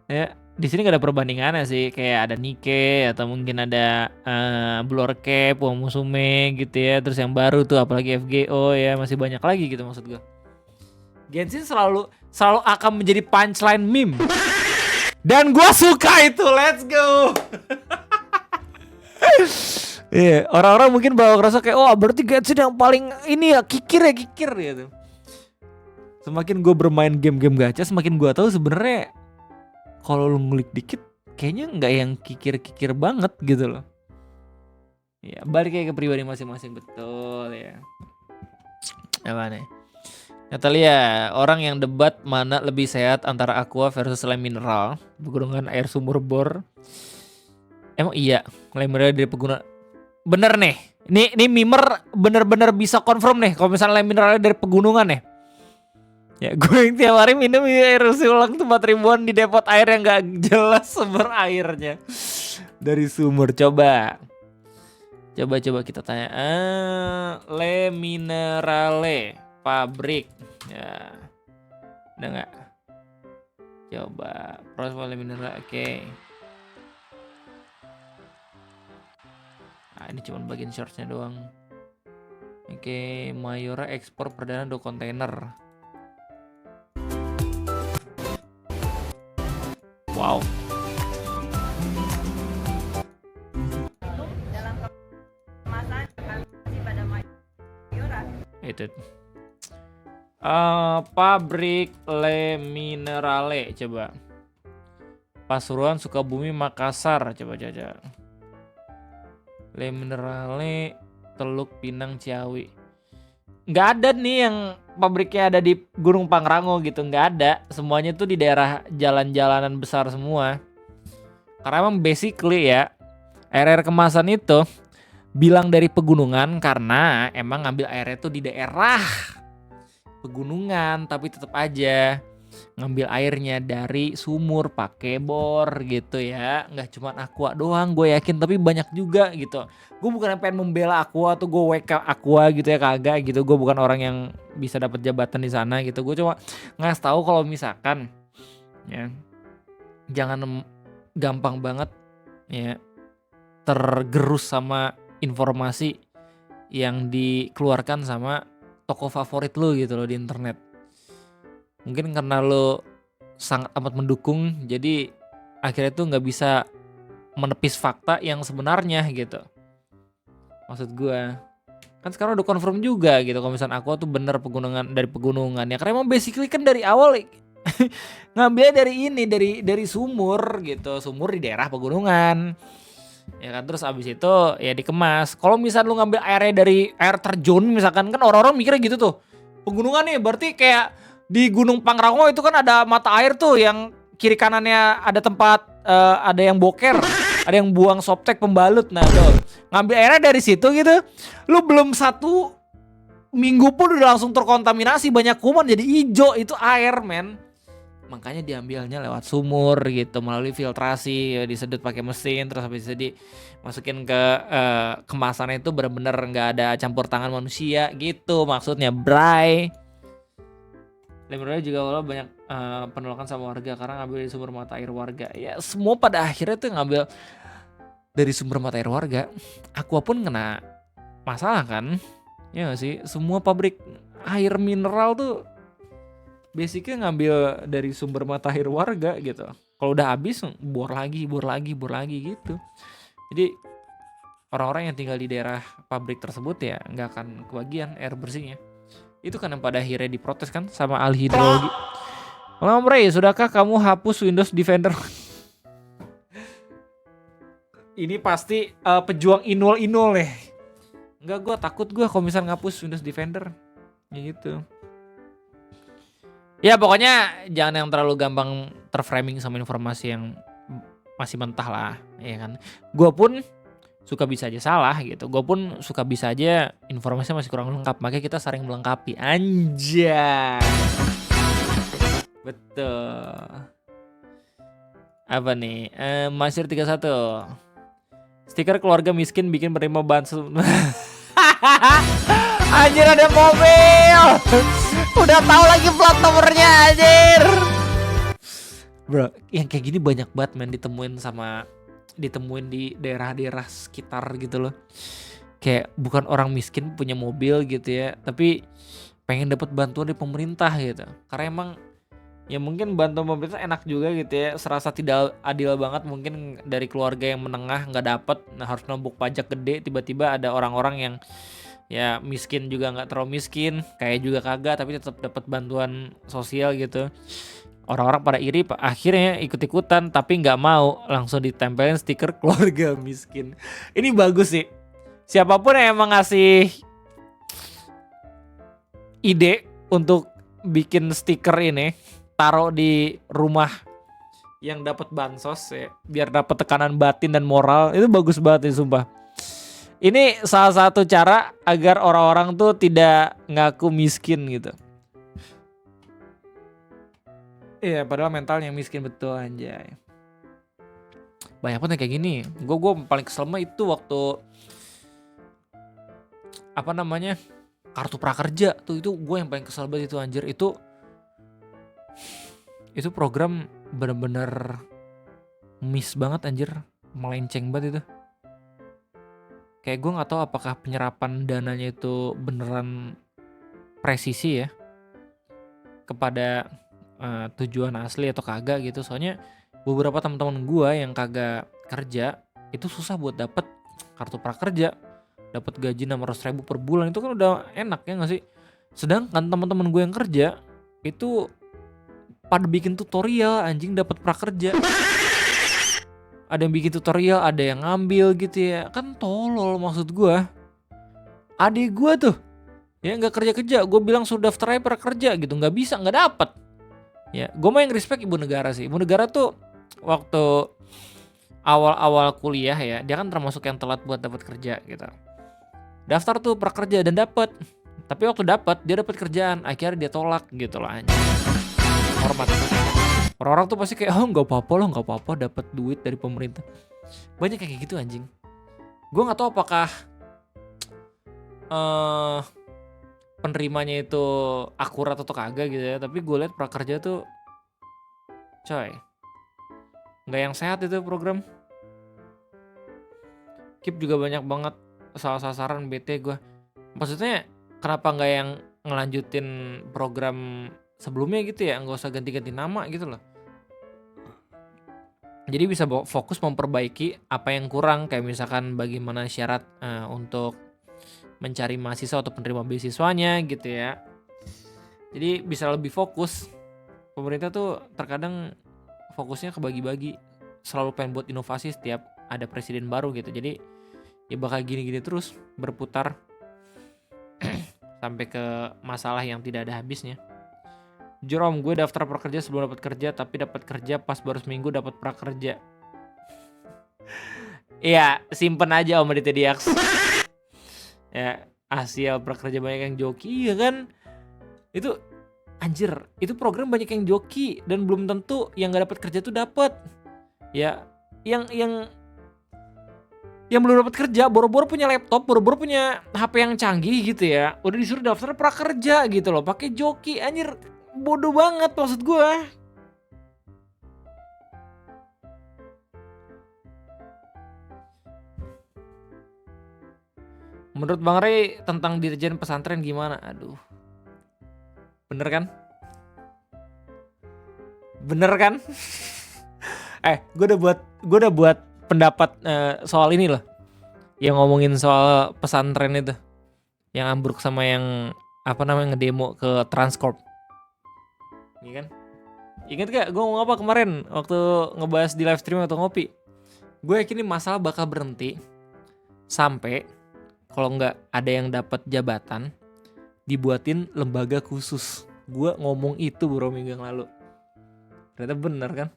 Ya, di sini gak ada perbandingannya sih, kayak ada Nike atau mungkin ada Blur Cap, Uomo Musume gitu ya. Terus yang baru tuh apalagi FGO ya, masih banyak lagi gitu maksud gue. Genshin selalu akan menjadi punchline meme. Dan gue suka itu, let's go. Iya, orang-orang mungkin bakal ngerasa kayak, oh berarti Genshin yang paling ini ya, kikir gitu. Semakin gue bermain game-game gacha, semakin gue tahu sebenarnya kalau lu ngulik dikit, kayaknya nggak yang kikir-kikir banget gitu loh. Ya, balik kayak ke pribadi masing-masing, betul ya. Apa nih? Natalia, orang yang debat mana lebih sehat antara aqua versus lem mineral, pegunungan air sumur bor. Emang iya, lem mineral dari pegunungan. Bener nih, ini mimer bener-bener bisa confirm nih kalau misalnya lem mineral dari pegunungan nih. Ya gue yang tiap hari minum air ulang tempat ribuan di depot air yang gak jelas sumber airnya. Dari sumur, coba kita tanya. Le Minerale pabrik. Ya. Udah gak? Coba proses Le Minerale, oke. Nah, ini cuma bagian shortsnya doang. Oke, Mayora ekspor perdana 2 kontainer. Wow. Itu. Pabrik Le Minerale, coba. Pasuruan, Sukabumi, Makassar, coba. Le Minerale, Teluk Pinang, Ciawi. Nggak ada nih yang pabriknya ada di Gunung Pangrango gitu, nggak ada. Semuanya tuh di daerah jalan-jalanan besar semua. Karena emang basically ya, air kemasan itu bilang dari pegunungan karena emang ngambil airnya tuh di daerah pegunungan, tapi tetap aja ngambil airnya dari sumur pakai bor gitu ya. Nggak cuma Aqua doang, gue yakin, tapi banyak juga gitu. Gue bukan pengen membela Aqua atau gue WK Aqua gitu ya, kagak gitu. Gue bukan orang yang bisa dapat jabatan di sana gitu. Gue cuma ngasih tahu kalau misalkan ya jangan gampang banget ya tergerus sama informasi yang dikeluarkan sama toko favorit lu gitu loh di internet. Mungkin karena lo sangat amat mendukung, jadi akhirnya tuh nggak bisa menepis fakta yang sebenarnya gitu. Maksud gue, kan sekarang udah confirm juga gitu kalau misalnya Aqua tuh bener dari pegunungan ya. Karena emang basically kan dari awal ngambilnya dari sumur gitu, sumur di daerah pegunungan. Ya kan, terus abis itu ya dikemas. Kalau misal lu ngambil airnya dari air terjun misalkan, kan orang-orang mikirnya gitu tuh. Pegunungan nih berarti kayak di Gunung Pangrango itu kan ada mata air tuh yang kiri kanannya ada tempat ada yang boker, ada yang buang softtek pembalut. Nah tuh ngambil airnya dari situ gitu, lu belum 1 minggu pun udah langsung terkontaminasi, banyak kuman jadi hijau itu air men. Makanya diambilnya lewat sumur gitu, melalui filtrasi ya, disedot pakai mesin, terus habis itu dimasukin ke kemasannya itu benar-benar nggak ada campur tangan manusia gitu maksudnya, bray. Dan menurutnya juga kalau banyak penolakan sama warga karena ngambil dari sumber mata air warga. Ya semua pada akhirnya tuh ngambil dari sumber mata air warga. Aqua pun kena masalah kan, ya gak sih? Semua pabrik air mineral tuh basicnya ngambil dari sumber mata air warga gitu. Kalau udah habis bor lagi gitu. Jadi orang-orang yang tinggal di daerah pabrik tersebut ya nggak akan kebagian air bersihnya. Itu kan yang pada akhirnya diprotes kan sama ahli hidrologi. Malam Ray, sudahkah kamu hapus Windows Defender? Ini pasti pejuang inul nih. Enggak, gue takut kalau misal ngapus Windows Defender. Ya gitu. Ya pokoknya jangan yang terlalu gampang terframing sama informasi yang masih mentah lah, ya kan. Gue pun suka bisa aja salah gitu. Gue pun suka bisa aja informasinya masih kurang lengkap. Makanya kita saling melengkapi. Anjay. Betul. Apa nih? Masir 31. Stiker keluarga miskin bikin menerima bansos. Anjir, ada mobil. Udah tahu lagi plat nomornya anjir. Bro, yang kayak gini banyak banget men ditemuin di daerah-daerah sekitar gitu loh. Kayak bukan orang miskin punya mobil gitu ya, tapi pengen dapat bantuan dari pemerintah gitu. Karena emang ya mungkin bantuan pemerintah enak juga gitu ya, serasa tidak adil banget mungkin dari keluarga yang menengah nggak dapet, nah harus nombok pajak gede, tiba-tiba ada orang-orang yang ya miskin juga nggak terlalu miskin, kayak juga kagak tapi tetap dapat bantuan sosial gitu. Orang-orang pada iri, akhirnya ikut-ikutan tapi nggak mau, langsung ditempelin stiker keluarga miskin. Ini bagus sih. Siapapun yang emang ngasih ide untuk bikin stiker ini, taruh di rumah yang dapat bansos ya, biar dapat tekanan batin dan moral, itu bagus banget ya sumpah. Ini salah satu cara agar orang-orang tuh tidak ngaku miskin gitu. Iya, padahal mentalnya miskin betul anjay. Banyak banget kayak gini. Gue paling kesel mah itu waktu apa namanya, kartu prakerja tuh, itu gue yang paling kesel banget itu anjir. Itu program bener-bener miss banget anjir, melenceng banget itu. Kayak gue nggak tahu apakah penyerapan dananya itu beneran presisi ya kepada tujuan asli atau kagak gitu. Soalnya beberapa teman-teman gue yang kagak kerja itu susah buat dapet kartu prakerja, dapat gaji 600.000 per bulan, itu kan udah enak ya nggak sih. Sedangkan teman-teman gue yang kerja itu pada bikin tutorial anjing dapat prakerja. Ada yang bikin tutorial, ada yang ngambil gitu ya. Kan tolol maksud gue. Adik gue tuh Ya nggak kerja-kerja, gue bilang sudah daftar aja prakerja gitu, nggak bisa, nggak dapet. Ya, gue mah yang respect ibu negara sih. Ibu negara tuh waktu awal-awal kuliah ya, dia kan termasuk yang telat buat dapat kerja gitu. Daftar tuh prakerja dan dapet. Tapi waktu dapat dia dapat kerjaan, akhirnya dia tolak gitu lah. Hormat. Orang-orang tuh pasti kayak, oh nggak apa-apa loh, nggak apa-apa dapat duit dari pemerintah. Banyak kayak gitu anjing. Gue nggak tahu apakah penerimanya itu akurat atau kagak gitu ya. Tapi gue lihat prakerja tuh, coy, nggak yang sehat itu program. Keep juga banyak banget salah sasaran, bete gue. Maksudnya kenapa nggak yang ngelanjutin program sebelumnya gitu ya, nggak usah ganti-ganti nama gitu loh. Jadi bisa fokus memperbaiki apa yang kurang, kayak misalkan bagaimana syarat untuk mencari mahasiswa atau penerima beasiswanya gitu ya. Jadi bisa lebih fokus. Pemerintah tuh terkadang fokusnya kebagi-bagi, selalu pengen buat inovasi setiap ada presiden baru gitu. Jadi ya bakal gini-gini terus berputar sampai ke masalah yang tidak ada habisnya. Jerome, gue daftar prakerja sebelum dapat kerja, tapi dapat kerja pas baru seminggu dapat prakerja. Iya, simpen aja Om Aditya Diaks. Ya, Asia prakerja banyak yang joki, ya kan? Itu anjir, itu program banyak yang joki dan belum tentu yang nggak dapat kerja tuh dapat. Ya, yang belum dapat kerja, boro-boro punya laptop, boro-boro punya HP yang canggih gitu ya, udah disuruh daftar prakerja gitu loh, pakai joki, anjir, bodoh banget maksud gue. Menurut Bang Rey tentang dirjen pesantren gimana? Aduh, bener kan? Bener kan? Gue udah buat pendapat soal ini loh, yang ngomongin soal pesantren itu, yang ambruk sama yang apa namanya ngedemo ke Transcorp, iya kan? Ingat gak gue ngomong apa kemarin waktu ngebahas di live stream atau ngopi? Gue yakin ini masalah bakal berhenti sampai kalau nggak ada yang dapat jabatan dibuatin lembaga khusus. Gue ngomong itu bro minggu yang lalu, ternyata bener kan?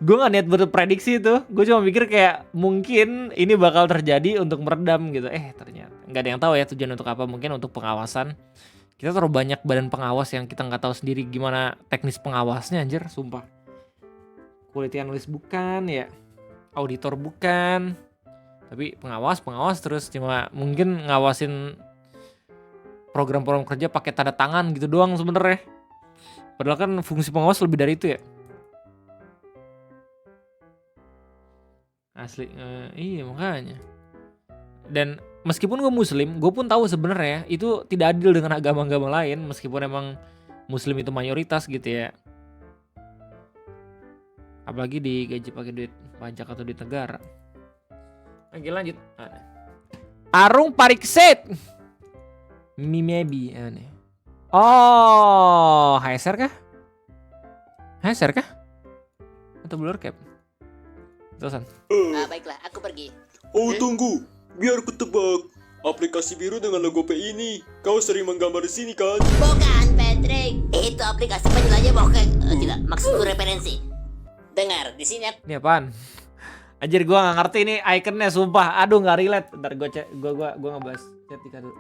Gue gak niat berprediksi itu, gue cuma mikir kayak mungkin ini bakal terjadi untuk meredam gitu. Ternyata gak ada yang tahu ya tujuan untuk apa, mungkin untuk pengawasan. Kita terlalu banyak badan pengawas yang kita gak tahu sendiri gimana teknis pengawasnya anjir, sumpah. Quality analyst bukan ya, auditor bukan, tapi pengawas terus cuma mungkin ngawasin program-program kerja pakai tanda tangan gitu doang sebenarnya. Padahal kan fungsi pengawas lebih dari itu ya. Asli, iya makanya. Dan meskipun gue muslim, gue pun tahu sebenarnya itu tidak adil dengan agama-agama lain, meskipun emang muslim itu mayoritas gitu ya. Apalagi digaji pakai duit pajak atau duit negara. Oke lanjut. Arung Pariksit. Mimebi. Oh, HSR kah? HSR kah? Atau blur cap? Terusan. Baiklah, aku pergi. Oh tunggu, biar ku tebak. Aplikasi biru dengan logo P ini, kau sering menggambar di sini kan? Bukan, Patrick. Itu aplikasi penjelajah bokeh. Tidak, maksudku referensi. Dengar, di sini Ini apaan? Anjir gue gak ngerti ini ikonnya sumpah. Aduh gak relate. Bentar gue ngebahas chat Tika dulu.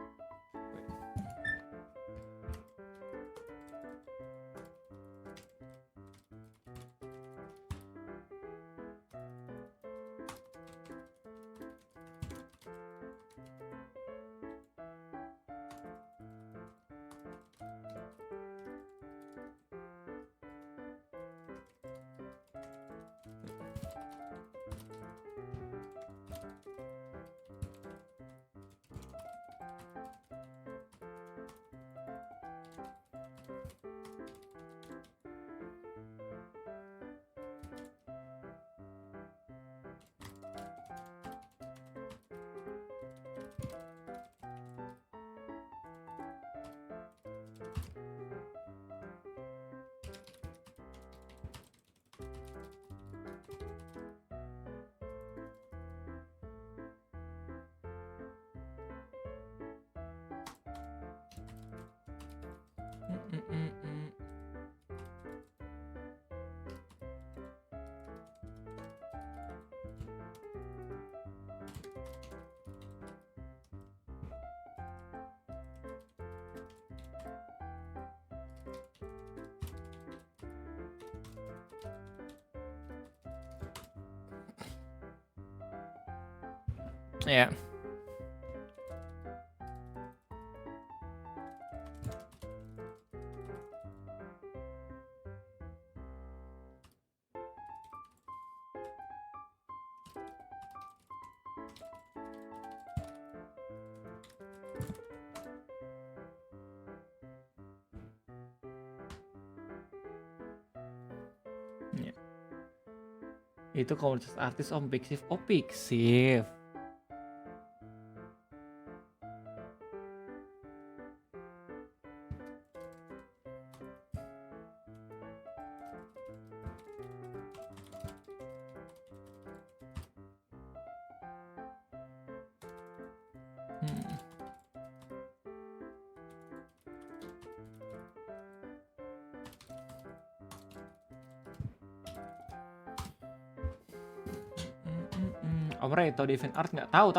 Ya. Ya. Itu komunitas artis Om Pixiv. Oh Pixiv. Hmm. Om Ray tau DeviantArt nggak? Tahu.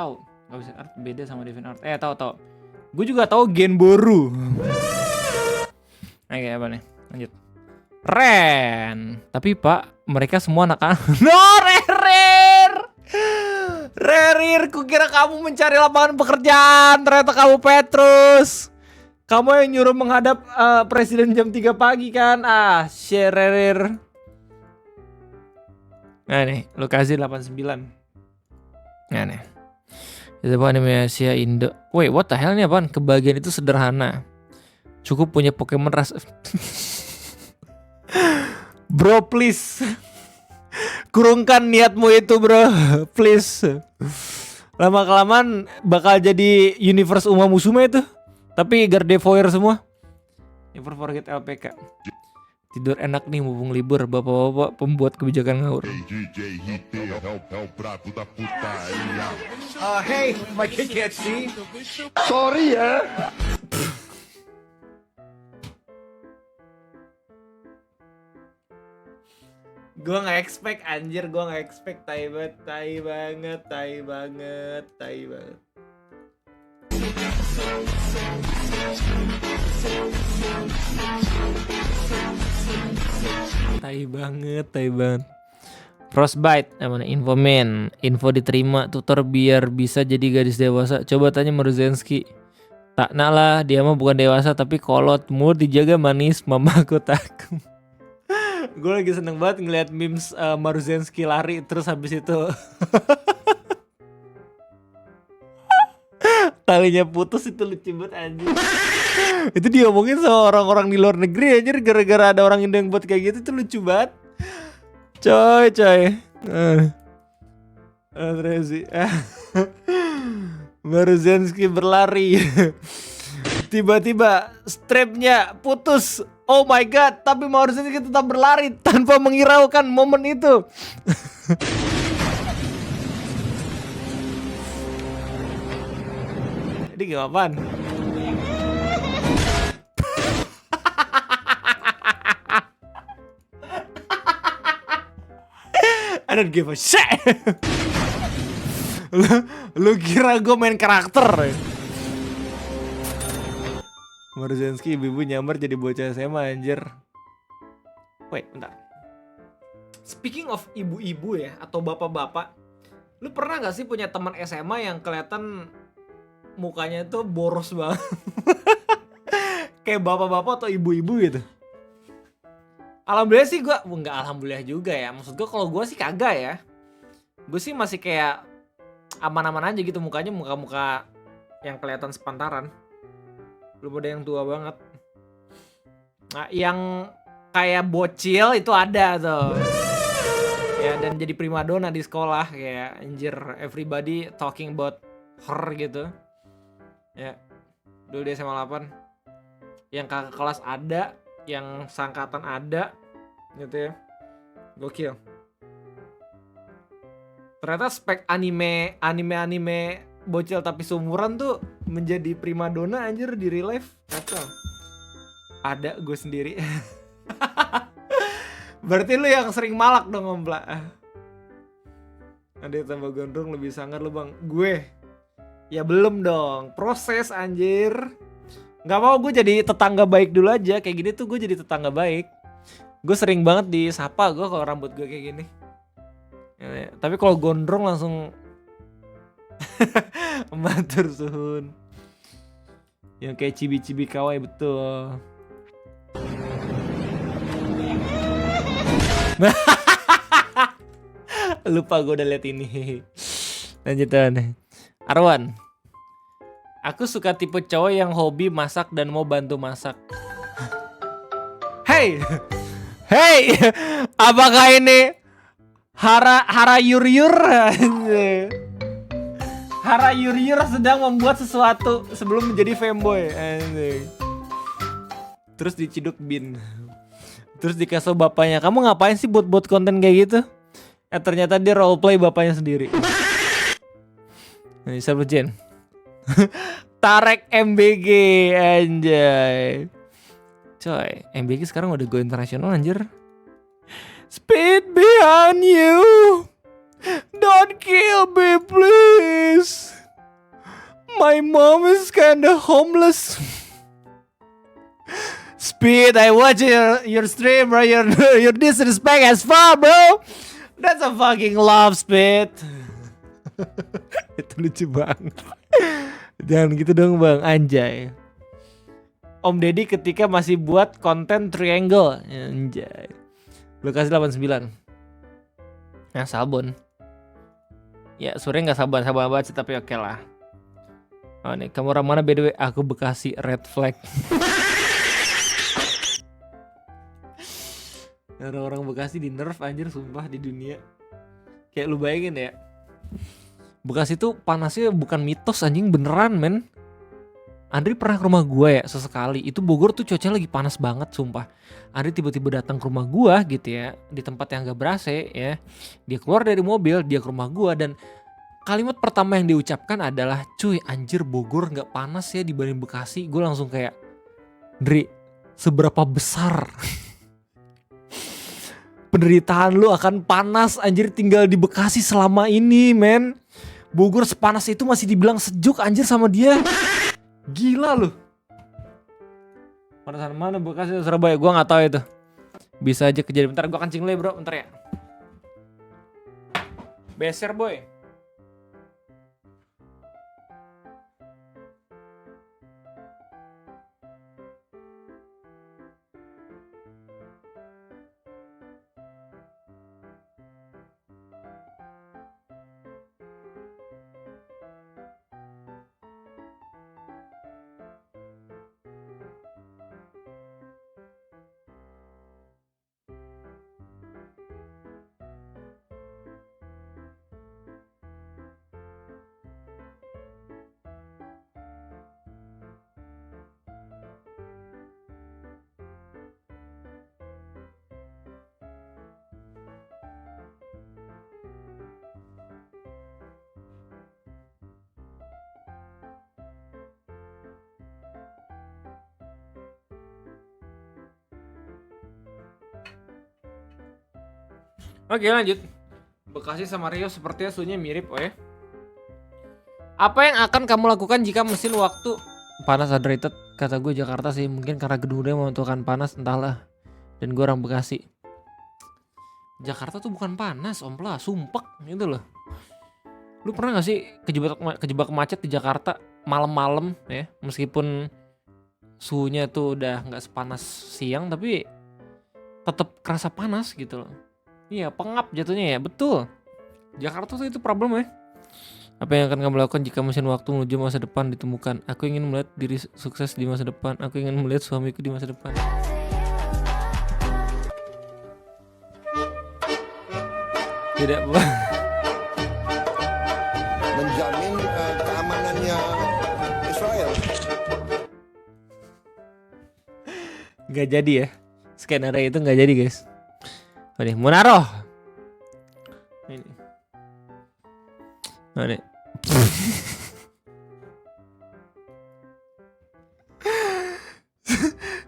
DeviantArt beda sama DeviantArt. Tahu. Gue juga tahu Genboru. Oke, apa nih? Lanjut. Ren. Tapi Pak, mereka semua anak-anak. No, Rerir, kukira kamu mencari lapangan pekerjaan. Ternyata kamu Petrus. Kamu yang nyuruh menghadap presiden jam 3 pagi kan? Rerir. Nah nih, lokasi 89. Nah nih. Itu apa anime Asia Indo. Wait, what the hell nih apaan? Kebahagiaan itu sederhana. Cukup punya Pokemon ras. Bro, please. Kurungkan niatmu itu, bro. Please. Lama-kelamaan bakal jadi universe Uma Musume itu. Tapi Gardevoir semua. Never forget LPK. Tidur enak nih mumpung libur, bapak-bapak pembuat kebijakan ngawur. Hey, my kid can't see. Sorry ya. Gue nggak expect anjir, gue nggak expect. Tai banget. Tai banget. Frostbite, namanya info diterima tutor biar bisa jadi gadis dewasa. Coba tanya Maruzensky. Tak nak lah, dia mah bukan dewasa tapi kolot. Mulut dijaga manis, mamaku takut. Gue lagi seneng banget ngeliat memes Maruzensky lari terus habis itu talinya putus, itu lucu banget anjir. Itu diomongin sama orang-orang di luar negeri anjir, gara-gara ada orang Indo yang buat kayak gitu, itu lucu banget. Coy. Terus sih. Maruzensky berlari. Tiba-tiba strapnya putus. Oh my god, tapi Maruzensky tetap berlari tanpa menghiraukan momen itu. Jadi gak apaan? I don't give a shit. Lu kira gue main karakter? Maruzensky ibu-ibu nyamar jadi bocah SMA anjir. Wait, bentar. Speaking of ibu-ibu ya, atau bapak-bapak, lu pernah gak sih punya teman SMA yang kelihatan mukanya tuh boros banget? Kayak bapak-bapak atau ibu-ibu gitu. Alhamdulillah sih gue, enggak alhamdulillah juga ya. Maksud gue kalau gue sih kagak ya. Gue sih masih kayak aman-aman aja gitu mukanya, muka-muka yang kelihatan sepantaran. Belum ada yang tua banget. Nah, yang kayak bocil itu ada tuh. Ya, dan jadi primadona di sekolah kayak anjir, everybody talking about her gitu. Ya. Dulu di SMA 8. Yang kakak kelas ada, yang sangkatan ada gitu ya. Gokil. Ternyata spek anime bocil tapi seumuran tuh menjadi primadona anjir di real life. Kacau. Ada gue sendiri. Berarti lu yang sering malak dong Ompla. Ada tambah gondrong lebih sangar lu bang. Gue ya belum dong. Proses anjir. Gak mau gue jadi tetangga baik dulu aja. Kayak gini tuh gue jadi tetangga baik. Gue sering banget disapa gue kalau rambut gue kayak gini ya, tapi kalau gondrong langsung Matur suhun. Yang kayak cibi-cibi kawaii betul. Lupa gue udah liat ini. Lanjutan. Arwan. Aku suka tipe cowok yang hobi masak dan mau bantu masak. Hey. Hey. Apakah ini Hara Yuryur? Hara Yuryur sedang membuat sesuatu sebelum menjadi fanboy. Terus diciduk bin. Terus dikasih bapaknya, kamu ngapain sih buat konten kayak gitu? Ternyata dia roleplay bapaknya sendiri. Ini Sabtu Jen. Tarek MBG anjay. Coy, MBG sekarang udah go internasional anjir. Speed behind you. Don't kill me please. My mom is kinda homeless. Speed, I watch your stream, bro. Your disrespect as far, bro. That's a fucking love, Speed. Itu lucu banget. Jangan gitu dong bang, anjay. Om Deddy ketika masih buat konten triangle, anjay. Lu kasih 89. Nah sabun. Ya sebenernya gak sabar banget sih, tapi oke lah. Oh nih, kamu orang mana by the way? Aku Bekasi, red flag. Orang-orang Bekasi di nerf anjir sumpah di dunia. Kayak lu bayangin ya, Bekasi tuh panasnya bukan mitos anjing, beneran men. Andri pernah ke rumah gue ya sesekali. Itu Bogor tuh cuaca lagi panas banget sumpah. Andri tiba-tiba datang ke rumah gue gitu ya, di tempat yang gak ber-AC ya. Dia keluar dari mobil, dia ke rumah gue, dan kalimat pertama yang diucapkan adalah, cuy anjir Bogor gak panas ya dibanding Bekasi. Gue langsung kayak, Andri seberapa besar penderitaan lu akan panas anjir tinggal di Bekasi selama ini men. Bogor sepanas itu masih dibilang sejuk anjir sama dia. Gila lu. Panasan mana Bekasi atau Surabaya? Gua gak tahu itu. Bisa aja kejadian. Bentar gua kencing dulu ya bro, bentar ya. Beser boy. Oke lanjut. Bekasi sama Rio sepertinya suhunya mirip oh ya. Apa yang akan kamu lakukan jika mesin waktu panas underrated? Kata gue Jakarta sih, mungkin karena gedungnya membutuhkan panas entahlah. Dan gue orang Bekasi. Jakarta tuh bukan panas ompla, sumpek gitu loh. Lu pernah gak sih kejebak macet di Jakarta malam-malam ya? Meskipun suhunya tuh udah gak sepanas siang tapi tetap kerasa panas gitu loh. Iya, pengap jatuhnya ya, betul. Jakarta tuh itu problem ya. Apa yang akan kamu lakukan jika mesin waktu menuju masa depan ditemukan? Aku ingin melihat diri sukses di masa depan. Aku ingin melihat suamiku di masa depan. Tidak, menjamin keamanannya Israel. Gak jadi ya. Skenario itu gak jadi guys. Oh nih, Munaroh. Ini. Oh nih.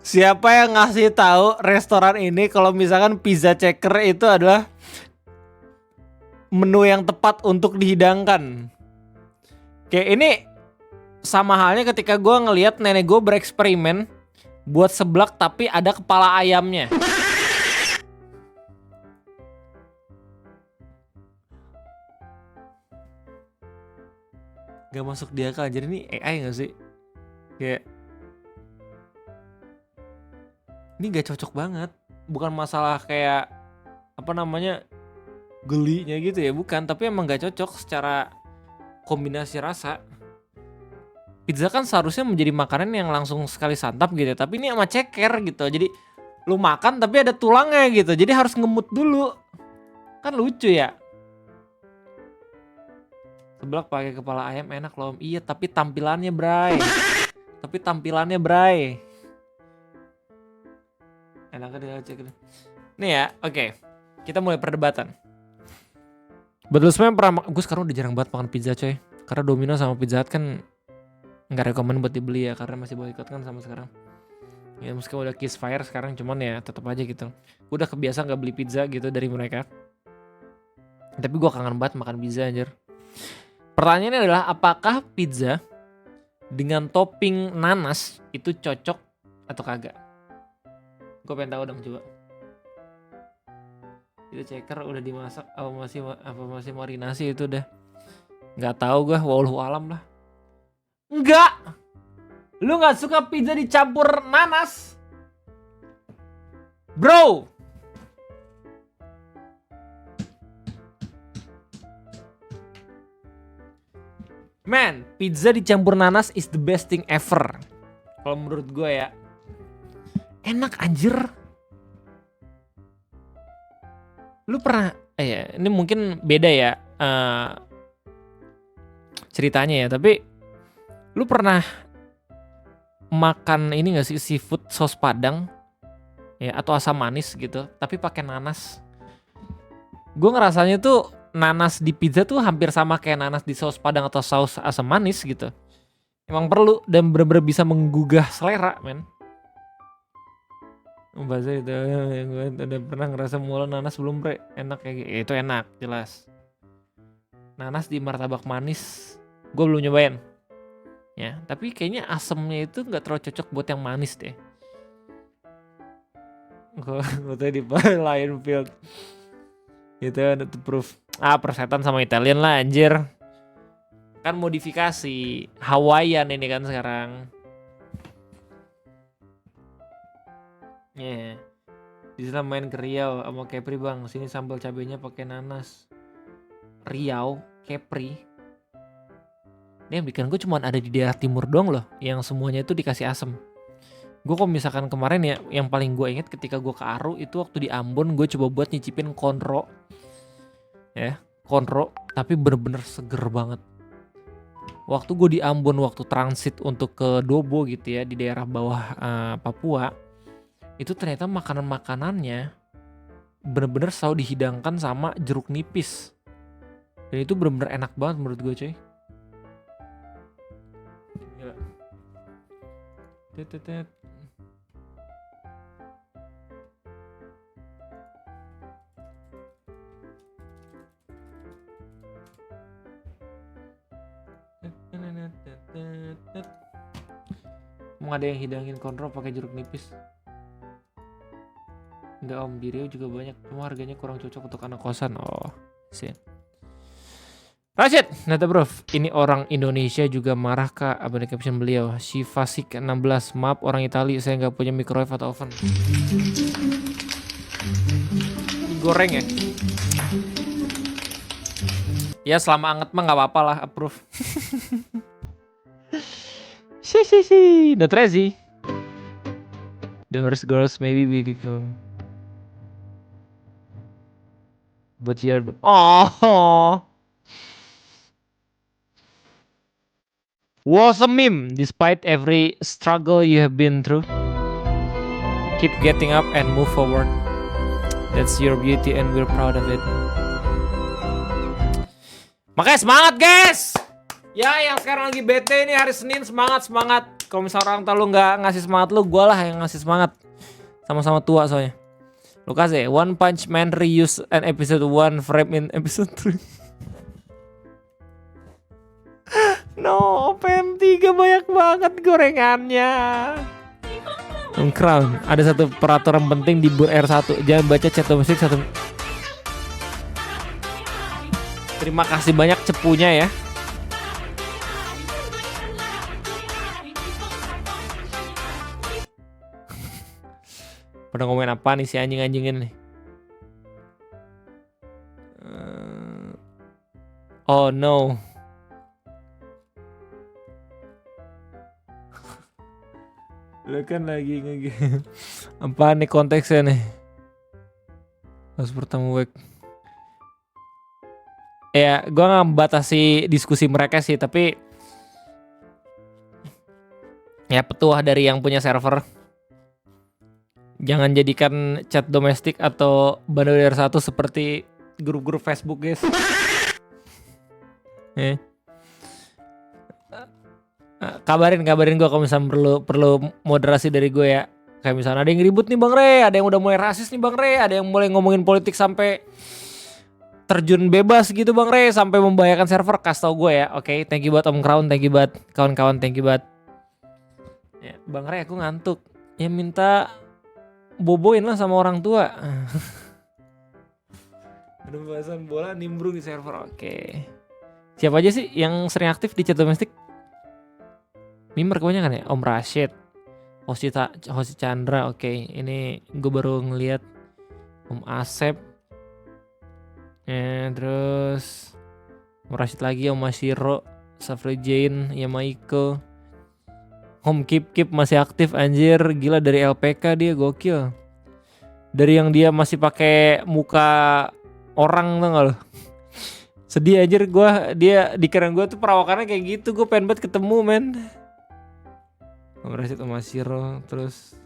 Siapa yang ngasih tahu restoran ini kalau misalkan pizza checker itu adalah menu yang tepat untuk dihidangkan? Kayak ini sama halnya ketika gue ngelihat nenek gue bereksperimen buat seblak tapi ada kepala ayamnya. Gak masuk di akal. Jadi ini AI gak sih? Kayak ini gak cocok banget. Bukan masalah kayak apa namanya gelinya gitu ya, bukan. Tapi emang gak cocok secara kombinasi rasa. Pizza kan seharusnya menjadi makanan yang langsung sekali santap gitu ya. Tapi ini sama ceker gitu. Jadi lu makan tapi ada tulangnya gitu. Jadi harus ngemut dulu. Kan lucu ya. Seblak pakai kepala ayam enak loh. Iya, tapi tampilannya bray. Enaknya dia. Nih ya, oke. Kita mulai perdebatan. Betul sebenarnya pernah gue sekarang udah jarang banget makan pizza coy. Karena Domino sama Pizza Hut kan nggak rekomen buat dibeli ya, karena masih boykot kan sama sekarang. Ya meskipun udah kiss fire sekarang, cuman ya tetap aja gitu. Gue udah kebiasa nggak beli pizza gitu dari mereka. Tapi gue kangen banget makan pizza anjir. Pertanyaannya adalah apakah pizza dengan topping nanas itu cocok atau kagak? Gue pengen tahu dong coba. Itu ceker udah dimasak apa masih marinasi itu udah. Nggak tahu gue, wallahu alam lah. Enggak. Lu nggak suka pizza dicampur nanas? Bro. Man, pizza dicampur nanas is the best thing ever. Kalau menurut gue ya. Enak anjir. Lu pernah, ini mungkin beda ya ceritanya ya. Tapi lu pernah makan ini gak sih seafood saus padang ya, atau asam manis gitu, tapi pakai nanas? Gue ngerasanya tuh nanas di pizza tuh hampir sama kayak nanas di saus padang atau saus asam manis gitu. Emang perlu dan bener-bener bisa menggugah selera, men. Bahasa itu, gue udah pernah ngerasa mual nanas belum bre? Enak kayak gitu, itu enak jelas. Nanas di martabak manis, gue belum nyobain. Ya, tapi kayaknya asemnya itu nggak terlalu cocok buat yang manis deh. Gue tadi di Lionfield. Itu ada tuh proof. Persetan sama Italian lah anjir. Kan modifikasi Hawaiian ini kan sekarang. Yeah. Di sana main ke Riau sama Kepri bang. Sini sambal cabenya pakai nanas. Riau, Kepri. Ini yang bikin gue cuma ada di daerah timur doang loh, yang semuanya itu dikasih asem. Gue kalau misalkan kemarin ya, yang paling gue inget ketika gue ke Aru itu waktu di Ambon, gue coba buat nyicipin konro. Ya, konro, tapi bener-bener seger banget. Waktu gue di Ambon, waktu transit untuk ke Dobo gitu ya, di daerah bawah Papua, itu ternyata makanan-makanannya bener-bener selalu dihidangkan sama jeruk nipis. Dan itu bener-bener enak banget menurut gue coy. Gila. Tetetet. Mau ada yang hidangin konro pakai jeruk nipis? Enggak om, di Riau juga banyak, cuma harganya kurang cocok untuk anak kosan. Oh, sih. Rashid, Nata bro, ini orang Indonesia juga marah kak, abang caption beliau. Shivasik 16, maaf orang Itali, saya nggak punya microwave atau oven. Goreng ya? Ya selama anget mah nggak apa-apa lah, approve. Si, not crazy. Those girls maybe beautiful. But you're... Oh. Was a meme despite every struggle you have been through. Keep getting up and move forward. That's your beauty and we're proud of it. Makanya semangat guys. Ya yang sekarang lagi bete ini hari Senin, semangat. Kalau misalnya orang tua lu gak ngasih semangat lu, gue lah yang ngasih semangat. Sama-sama tua soalnya. Lu kasih One Punch Man reuse an episode 1 frame in episode 3. No, PM3 banyak banget gorengannya. Crown, ada satu peraturan penting di Bur R1, jangan baca chat domestik satu. Terima kasih banyak cepunya ya. Pada ngomongin apa nih si anjing-anjingin nih? Oh no. Lu kan lagi nge-game. Apa nih konteksnya nih? Pas pertama week. Ya, gue gak membatasi diskusi mereka sih, tapi ya petuah dari yang punya server. Jangan jadikan chat domestik atau bandar satu seperti grup-grup Facebook, guys. Kabarin gue kalau misalnya perlu moderasi dari gue ya. Kayak misalnya ada yang ribut nih Bang Re, ada yang udah mulai rasis nih Bang Re, ada yang mulai ngomongin politik sampai terjun bebas gitu Bang Re, sampai membahayakan server, kasih tau gue ya. Oke, thank you buat Om Crown, thank you buat kawan-kawan, thank you buat. Ya, Bang Re aku ngantuk. Ya minta boboin lah sama orang tua. Ada pembahasan bola nimbrung di server. Oke. Siapa aja sih yang sering aktif di chat domestik? Mimer kebanyakan ya? Om Rashid, Hosi Chandra, oke. Ini gue baru ngeliat Om Asep. Terus Om Rashid lagi, Om Masiro, Safri Jane, Yamaiko. Om Kip masih aktif anjir, gila dari LPK dia gokil. Dari yang dia masih pakai muka orang tuh gak lo? Sedih anjir gue, dia dikira gue tuh perawakannya kayak gitu, gue pengen banget ketemu men. Om Rashid, Om Masiro, terus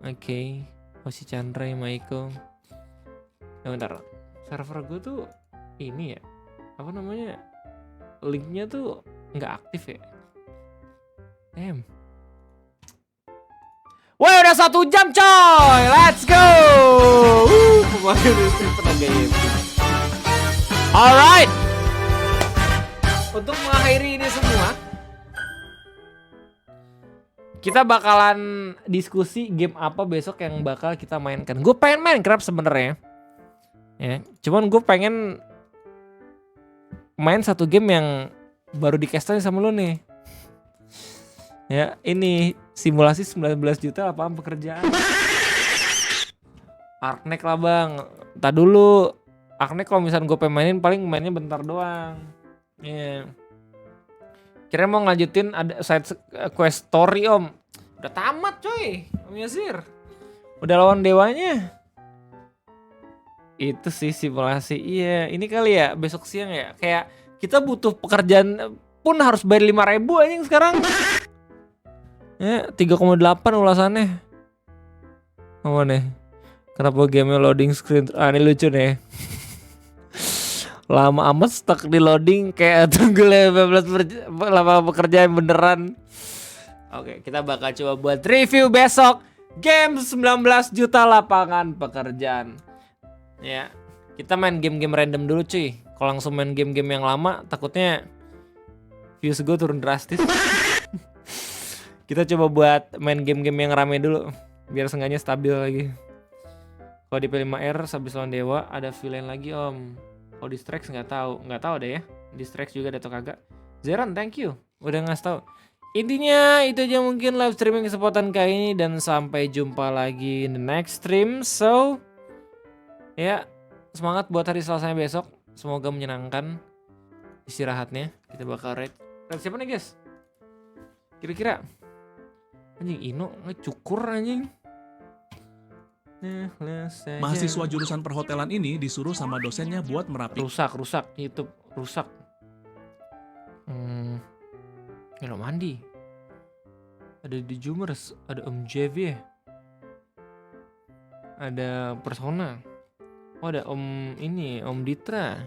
oke. Hosi Chandra, Maiko. Ya bentar, server gue tuh ini ya, apa namanya, linknya tuh nggak aktif ya. Wah udah 1 jam coy, let's go. Pemain listrik tenaga Yesus. Alright. Untuk mengakhiri ini semua, kita bakalan diskusi game apa besok yang bakal kita mainkan. Gue pengen Minecraft sebenarnya, ya. Cuman gue pengen main satu game yang baru dikasih sama lu nih. Ya, ini simulasi 19 juta lapangan pekerjaan. Arknek lah bang. Ntar dulu, Arknek kalau misalnya gue pengen mainin paling mainnya bentar doang. Ya. Kira mau ngelanjutin ada side quest story om. Udah tamat coy, Om Yasir. Udah lawan dewanya. Itu sih simulasi. Iya, ini kali ya besok siang ya. Kayak kita butuh pekerjaan pun harus bayar 5.000 anjing sekarang. Ya, 3,8 ulasannya. Apa nih? Kenapa game loading screen? Ini lucu nih. Lama amat stuck di loading kayak tunggu 15 lama pekerjaan beneran. Oke, kita bakal coba buat review besok game 19 juta lapangan pekerjaan. Ya, kita main game-game random dulu cuy. Kalau langsung main game-game yang lama takutnya views gue turun drastis. Kita coba buat main game-game yang rame dulu biar seenggaknya stabil lagi. Kalau di P5R habis lawan dewa ada villain lagi om. Kalau di Strix nggak tahu deh ya. Di Strix juga ada atau kagak. Zeran thank you udah ngasih tahu. Intinya itu aja mungkin live streaming kesempatan kali ini dan sampai jumpa lagi in the next stream. So ya semangat buat hari Selasanya besok. Semoga menyenangkan istirahatnya. Kita bakal raid siapa nih guys? Kira-kira anjing Ino ngecukur anjing. Mahasiswa jurusan perhotelan ini disuruh sama dosennya buat merapi. Rusak YouTube rusak. Lo mandi. Ada di Jumers, ada Om JV, ada Persona. Oh ada Om ini, Om Ditra,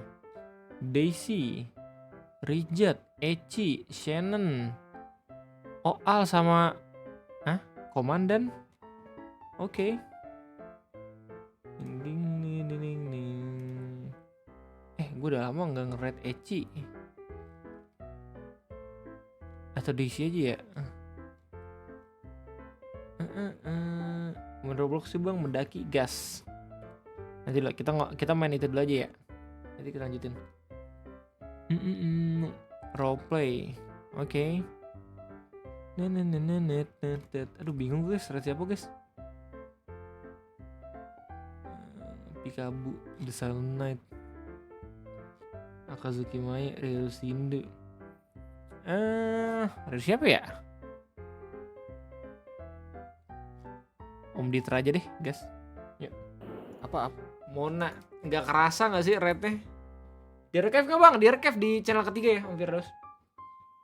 Daisy, Rijat, Eci, Shannon, Oal sama Komandan. Oke. Gue udah lama nggak nge-raid Eci. Atau Daisy aja ya. Main Roblox sih bang, mendaki gas. Nanti lah kita main itu dulu aja ya. Nanti kita lanjutin. Roleplay. Oke. Aduh bingung guys, red siapa guys? Pikabu, The Silent Knight, Akazuki Maya, Ryo Sinde. Red siapa ya? Om Ditra aja deh guys. Yuk. Apa? Mona. Nggak kerasa nggak sih rednya? Di archive nggak bang? Di archive di channel ketiga ya Om Firdaus.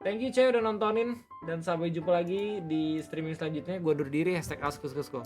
Thank you Cey udah nontonin. Dan sampai jumpa lagi di streaming selanjutnya. Gue undur diri, #askuskusko.